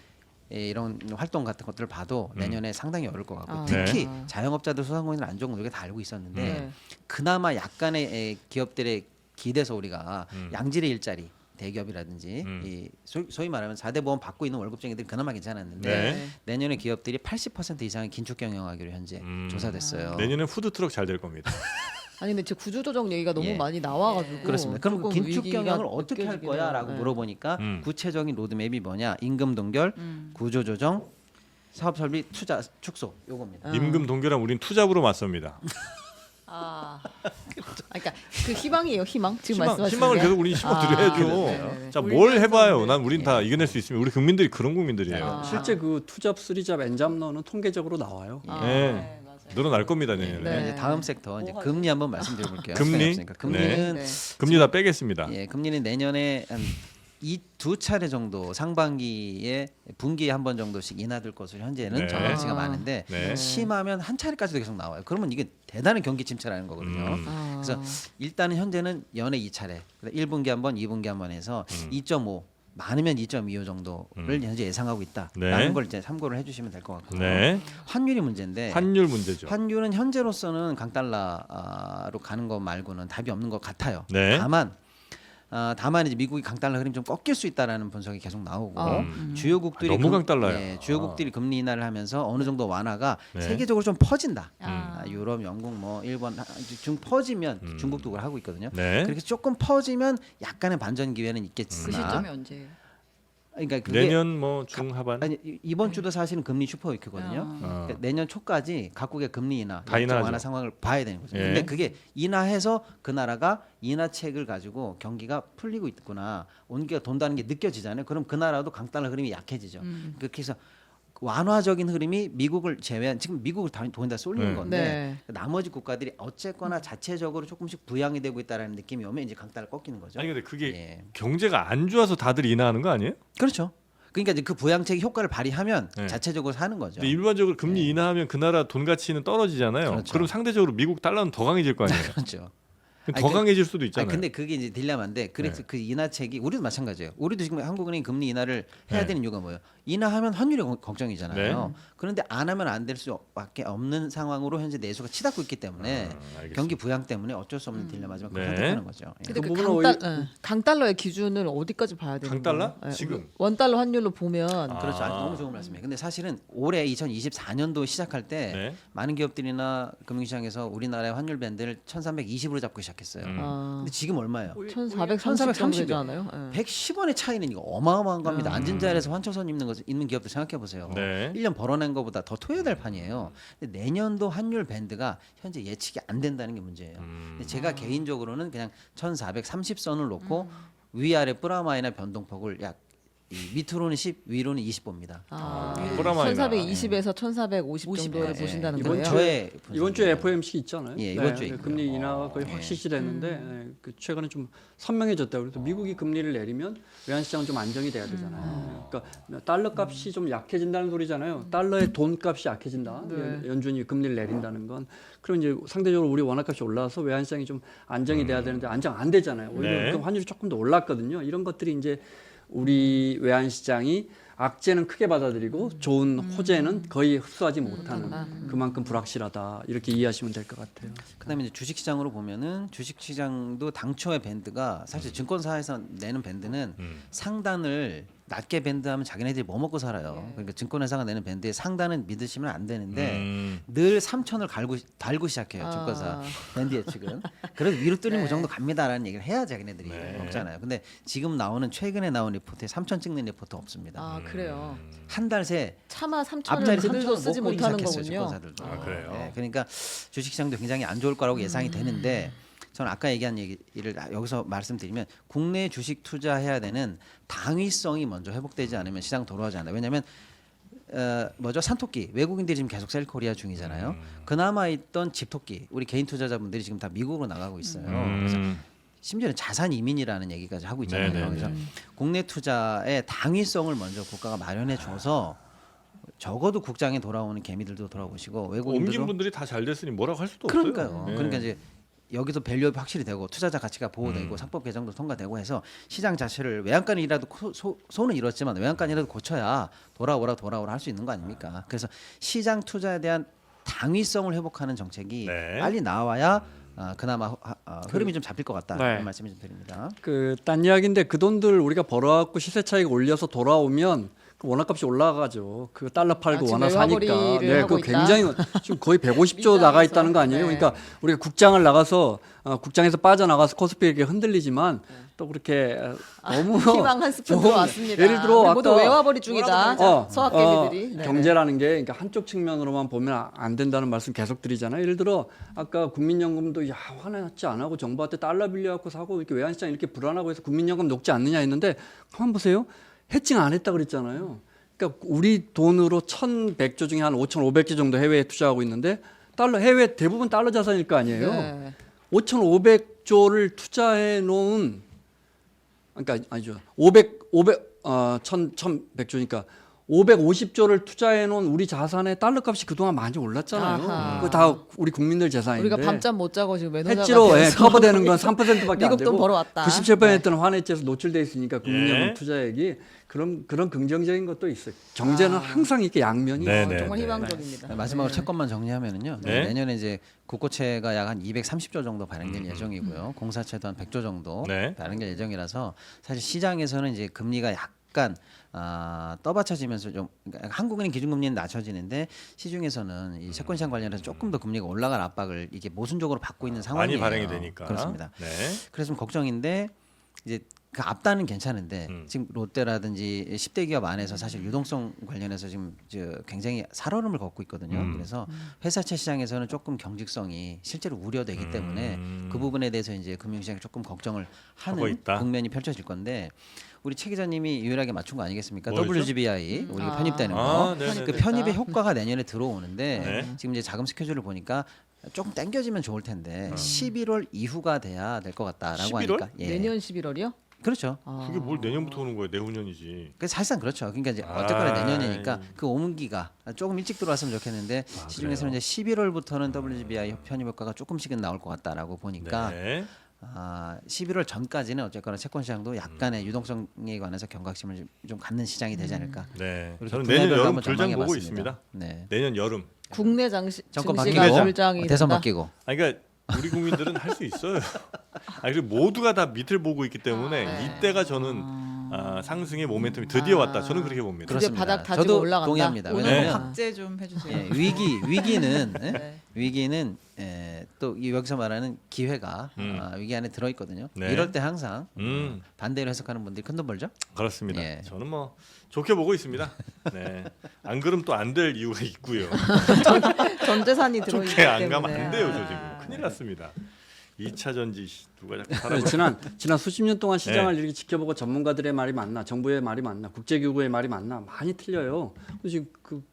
이런 활동 같은 것들을 봐도 내년에 상당히 어려울 것 같고 아. 특히 네. 자영업자들 소상공인들 안 좋은 건 우리가 다 알고 있었는데 네. 그나마 약간의 기업들의 기대서 우리가 양질의 일자리 대기업이라든지 이 소위 말하면 4대 보험 받고 있는 월급쟁이들이 그나마 괜찮았는데 네. 내년에 기업들이 80% 이상의 긴축 경영하기로 현재 조사됐어요. 내년에 푸드트럭 잘 될 겁니다. 아니 근데 지금 구조조정 얘기가 너무 예. 많이 나와가지고 그렇습니다. 그럼 조금 긴축 위기가 경영을 어떻게 할 느껴지긴 거야라고 해요. 네. 물어보니까 구체적인 로드맵이 뭐냐? 임금 동결, 구조 조정, 사업 설비 투자 축소 요겁니다. 임금 동결하면 우린 투잡으로 맞섭니다. 아. 그러니까 그 희망이에요, 희망. 지금 말씀하신 희망을 게. 계속 우리 희망 아, 드려야죠. 네네네. 자, 뭘 해봐요. 울면서 난 우린 다 이겨낼 수 있으면 우리 국민들이 그런 국민들이에요. 아. 실제 그 투잡, 쓰리잡, 엔잡러는 통계적으로 나와요. 아. 네. 네, 맞아요. 늘어날 겁니다 내년에. 네. 이제 다음 섹터 이제 금리 한번 말씀드려볼게요. 금리? 시간이 없으니까. 금리는 네. 금리 다 빼겠습니다. 예, 금리는 내년에 한 이 두 차례 정도 상반기에 분기에 한 번 정도씩 인하될 것으로 현재는 네. 전망치가 아. 많은데 네. 심하면 한 차례까지도 계속 나와요. 그러면 이게 대단한 경기 침체라는 거거든요. 아. 그래서 일단은 현재는 연에 2차례, 1분기 한 번, 2분기 한 번 해서 2.5 많으면 2.25 정도를 현재 예상하고 있다라는 네. 걸 이제 참고를 해주시면 될 것 같고요. 네. 환율이 문제인데 환율 문제죠. 환율은 현재로서는 강달러로 가는 것 말고는 답이 없는 것 같아요. 네. 다만 이제 미국이 강달러 흐름 좀 꺾일 수 있다라는 분석이 계속 나오고 주요국들이 너무 강달러야. 예, 주요국들이 금리 인하를 하면서 어느 정도 완화가 네. 세계적으로 좀 퍼진다. 아. 유럽, 영국, 뭐 일본 중 퍼지면 중국도 그걸 하고 있거든요. 네. 그렇게 조금 퍼지면 약간의 반전 기회는 그 있겠으나 시점이 언제예요? 그러니까 그게 내년 뭐 중하반. 아니 이번 주도 사실은 금리 슈퍼 위크거든요. 어. 그러니까 내년 초까지 각국의 금리 인하, 다 인하하죠. 완화 상황을 봐야 되는 거죠. 예. 근데 그게 인하해서 그 나라가 인하책을 가지고 경기가 풀리고 있구나, 온기가 돈다는 게 느껴지잖아요. 그럼 그 나라도 강달러 흐름이 약해지죠. 그렇게 해서 완화적인 흐름이 미국을 제외한 지금 미국을 돈이 다 쏠리는 네. 건데 나머지 국가들이 어쨌거나 자체적으로 조금씩 부양이 되고 있다라는 느낌이 오면 이제 강달러 꺾이는 거죠. 아니 근데 그게 예. 경제가 안 좋아서 다들 인하하는 거 아니에요? 그렇죠. 그러니까 이제 그 부양책이 효과를 발휘하면 네. 자체적으로 사는 거죠. 근데 일반적으로 금리 인하하면 그 나라 돈 가치는 떨어지잖아요. 그렇죠. 그럼 상대적으로 미국 달러는 더 강해질 거 아니에요. 그렇죠. 더 강해질 수도 있잖아요. 근데 그게 이제 딜레마인데 그래서 그 인하책이 우리도 마찬가지예요. 우리도 지금 한국은행이 금리 인하를 해야 되는 이유가 뭐예요? 인하하면 환율이 걱정이잖아요. 그런데 안 하면 안 될 수밖에 없는 상황으로 현재 내수가 치닫고 있기 때문에 경기 부양 때문에 어쩔 수 없는 딜레마지만 그걸 선택하는 거죠. 예. 근데 그 그 부분은 강달러의 기준을 어디까지 봐야 되는 강달러? 거예요? 지금? 원달러 환율로 보면 그렇죠. 아주 너무 좋은 말씀이에요. 근데 사실은 올해 2024년도 시작할 때 많은 기업들이나 금융시장에서 우리나라의 환율 밴드를 1,320으로 잡고 시작했어요. 근데 지금 얼마예요? 1,430 정도 되지 않아요? 110원의 차이는 이거 어마어마한 겁니다. 앉은 자리에서 환초선 있는 기업들 생각해 보세요. 1년 벌어낸 것보다 더 토해야 될 판이에요. 근데 내년도 환율 밴드가 현재 예측이 안 된다는 게 문제예요. 근데 제가 개인적으로는 그냥 1,430선을 놓고 위아래 플라마이나 변동폭을 약 밑으로는 10, 위로는 20 봅니다. 프라마이나. 1,420에서 1,450 정도를 예, 보신다는 이번 거예요? 저의 이번 주에 FOMC 있잖아요. 예, 이번 주에 금리 있고요. 인하가 거의 확실시 됐는데 그 최근에 좀 선명해졌다. 그래서 미국이 금리를 내리면 외환 시장은 좀 안정이 돼야 되잖아요. 그러니까 달러 값이 좀 약해진다는 소리잖아요. 달러의 돈 값이 약해진다. 연준이 금리를 내린다는 건. 그럼 이제 상대적으로 우리 원화 값이 올라와서 외환 시장이 좀 안정이 돼야 되는데 안정 안 되잖아요. 오히려 그 환율이 조금 더 올랐거든요. 이런 것들이 이제 우리 외환 시장이 악재는 크게 받아들이고 좋은 호재는 거의 흡수하지 못하는 그만큼 불확실하다 이렇게 이해하시면 될 것 같아요. 그다음에 이제 주식시장으로 보면은 주식시장도 당초의 밴드가 사실 증권사에서 내는 밴드는 상단을 낮게 밴드하면 자기네들이 뭐 먹고 살아요. 그러니까 증권회사가 내는 밴드의 상단은 믿으시면 안 되는데 늘 3천을 달고 시작해요. 증권사 밴드 예측은. 그래서 위로 뚫리면 그 정도 갑니다라는 얘기를 해야 자기네들이 먹잖아요. 근데 지금 나오는 최근에 나온 리포트에 3천 찍는 리포트 없습니다. 아 그래요. 한 달 새 차마 3천을 앞자리 그들도 3천을 쓰지 먹고 못하는 시작했어요. 거군요. 증권사들도. 그래요? 네, 그러니까 주식시장도 굉장히 안 좋을 거라고 예상이 되는데 저는 아까 얘기한 얘기를 여기서 말씀드리면 국내 주식 투자해야 되는 당위성이 먼저 회복되지 않으면 시장 돌아오지 않아요. 왜냐하면 산토끼 외국인들이 지금 계속 셀코리아 중이잖아요. 그나마 있던 집토끼 우리 개인 투자자분들이 지금 다 미국으로 나가고 있어요. 그래서 심지어는 자산 이민이라는 얘기까지 하고 있잖아요. 네네네. 그래서 국내 투자의 당위성을 먼저 국가가 마련해 줘서 적어도 국장에 돌아오는 개미들도 돌아오시고 외국인들도 옮긴 분들이 다 잘 됐으니 뭐라고 할 수도 없어요. 그러니까요. 네. 그러니까 이제 여기서 밸류업이 확실히 되고 투자자 가치가 보호되고 상법 개정도 통과되고 해서 시장 자체를 외양간이라도 손은 잃었지만 외양간이라도 고쳐야 돌아오라 할 수 있는 거 아닙니까? 그래서 시장 투자에 대한 당위성을 회복하는 정책이 빨리 나와야 그나마 흐름이 좀 잡힐 것 같다. 네. 그런 말씀을 좀 드립니다. 딴 이야기인데 그 돈들 우리가 벌어갖고 시세 차익 올려서 돌아오면 그 원화값이 올라가죠. 그 달러 팔고 지금 원화 사니까. 외화벌이를 하고 그 있다. 굉장히 지금 거의 150조 나가 있다는 거 아니에요? 네. 그러니까 우리가 국장을 나가서 국장에서 빠져나가서 코스피 이렇게 흔들리지만 또 그렇게 너무 희망 한 스푼 좀 들어왔습니다. 예를 들어 우리 모두 아까 외화벌이 중이다. 서학개미들이. 네. 경제라는 게 그러니까 한쪽 측면으로만 보면 안 된다는 말씀 계속 드리잖아요. 예를 들어 아까 국민연금도 화났지 안 하고 정부한테 달러 빌려갖고 사고 이렇게 외환시장 이렇게 불안하고 해서 국민연금 녹지 않느냐 했는데 가만 보세요. 해칭 안 했다 그랬잖아요. 그러니까 우리 돈으로 1,100조 중에 한 5,500조 정도 해외에 투자하고 있는데 해외 대부분 달러 자산일 거 아니에요. 네. 5,500조를 투자해 놓은 그러니까 아니죠. 1,100조니까 550조를 투자해 놓은 우리 자산의 달러 값이 그동안 많이 올랐잖아요. 그거 다 우리 국민들 재산인데. 우리가 밤잠 못 자고 지금 매너자가 해지로 돼서 커버되는 건 3%밖에 안 미국 되고 돈 벌어왔다. 97%는 환해지에서 노출돼 있으니까 국민연금 투자액이 그런 긍정적인 것도 있어요. 경제는 항상 이렇게 양면이 있어요. 정말 희망적입니다. 마지막으로 채권만 정리하면은요. 네. 내년에 이제 국고채가 약 한 230조 정도 발행될 예정이고요. 공사채도 한 100조 정도 발행될 예정이라서 사실 시장에서는 이제 금리가 약간 떠받쳐지면서 좀 그러니까 한국은행 기준금리는 낮춰지는데 시중에서는 이 채권시장 관련해서 조금 더 금리가 올라갈 압박을 이게 모순적으로 받고 있는 상황이에요. 많이 발행이 되니까. 그렇습니다. 네. 그래서 좀 걱정인데 이제 그 앞단은 괜찮은데 지금 롯데라든지 10대 기업 안에서 사실 유동성 관련해서 지금 굉장히 살얼음을 걷고 있거든요. 그래서 회사채 시장에서는 조금 경직성이 실제로 우려되기 때문에 그 부분에 대해서 이제 금융시장이 조금 걱정을 하는 국면이 펼쳐질 건데 우리 최 기자님이 유일하게 맞춘 거 아니겠습니까? 뭐였죠? WGBI 우리가 편입되는 거. 네네네. 그 편입의 효과가 내년에 들어오는데 지금 이제 자금 스케줄을 보니까 조금 당겨지면 좋을 텐데 11월 이후가 돼야 될 것 같다라고 11월? 하니까 내년 11월이요? 그렇죠. 그게 뭘 내년부터 오는 거예요? 내후년이지. 그 사실상 그렇죠. 그러니까 이제 어쨌거나 아이. 내년이니까 그 오문기가 조금 일찍 들어왔으면 좋겠는데 시중에서는 그래요? 이제 11월부터는 WGBI 편입 효과가 조금씩은 나올 것 같다라고 보니까 네. 11월 전까지는 어쨌거나 채권 시장도 약간의 유동성에 관해서 경각심을 좀 갖는 시장이 되지 않을까. 네. 그렇게 저는 분야별로 내년 여름 한번 불장 보고 전망해봤습니다. 있습니다. 네. 내년 여름. 국내 정권 증시가 바뀌고 불장이 대선 된다? 바뀌고. 그러니까 우리 국민들은 할 수 있어요. 그리고 모두가 다 밑을 보고 있기 때문에 네. 이때가 저는 상승의 모멘텀이 드디어 왔다. 저는 그렇게 봅니다. 드디어 그렇습니다. 바닥 다지고 저도 올라간다. 동의합니다. 오늘 왜냐하면 박제 좀 해주세요. 예, 위기는 예? 네. 위기는 또 여기서 말하는 기회가 위기 안에 들어 있거든요. 네. 이럴 때 항상 음. 반대로 해석하는 분들이 큰 돈 벌죠. 그렇습니다. 예. 저는 뭐 좋게 보고 있습니다. 네. 안 그럼 또 안 될 이유가 있고요. 전 재산이 들어있기 좋게 때문에. 안 가면 안 돼요, 저 아. 지금. 큰일 났습니다. 2차 전지 누가 자꾸 네, 살아보려. 지난 수십 년 동안 시장을 이렇게 지켜보고 전문가들의 말이 맞나, 정부의 말이 맞나, 국제기구의 말이 맞나 많이 틀려요. 그래서 지금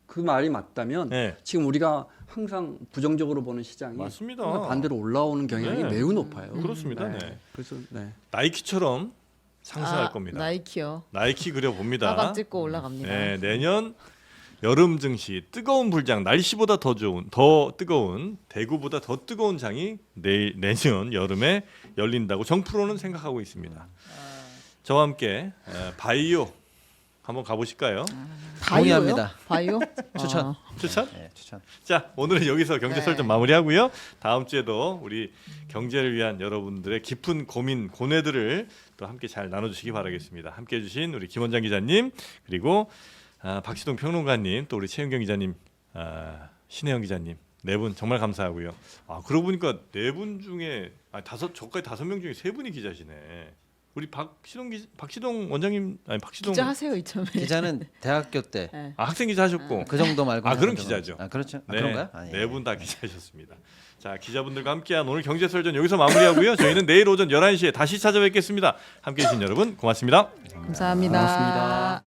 그 말이 맞다면 네. 지금 우리가 항상 부정적으로 보는 시장이 맞습니다. 항상 반대로 올라오는 경향이 네. 매우 높아요. 그렇습니다. 네. 그래서 네. 나이키처럼 상승할 겁니다. 나이키요. 나이키 그려 봅니다. 빠박 찍고 올라갑니다. 네, 내년 여름 증시 뜨거운 불장, 날씨보다 더 뜨거운 대구보다 더 뜨거운 장이 내년 여름에 열린다고 정프로는 생각하고 있습니다. 저와 함께 바이오 한번 가보실까요? 바이오요? 동의합니다. 바이오? 추천. 아. 추천? 네, 추천. 자, 오늘은 여기서 경제설정 네. 마무리하고요. 다음 주에도 우리 경제를 위한 여러분들의 깊은 고민, 고뇌들을 또 함께 잘 나눠주시기 바라겠습니다. 함께해 주신 우리 김원장 기자님, 그리고 박시동 평론가님, 또 우리 최윤경 기자님, 신혜영 기자님 네 분 정말 감사하고요. 그러고 보니까 네 분 중에 저까지 5명 중에 3분이 기자시네. 우리 박시동 원장님, 박시동 기자 하세요 이참에. 기자는 대학교 때 그 네. 학생 기자 하셨고 정도 말고 그럼 기자죠. 그렇죠. 네, 그런가요? 네 분 다 기자셨습니다. 자, 기자분들과 함께한 오늘 경제설전 여기서 마무리하고요. 저희는 내일 오전 11시에 다시 찾아뵙겠습니다. 함께해 주신 여러분 고맙습니다. 감사합니다. 고맙습니다.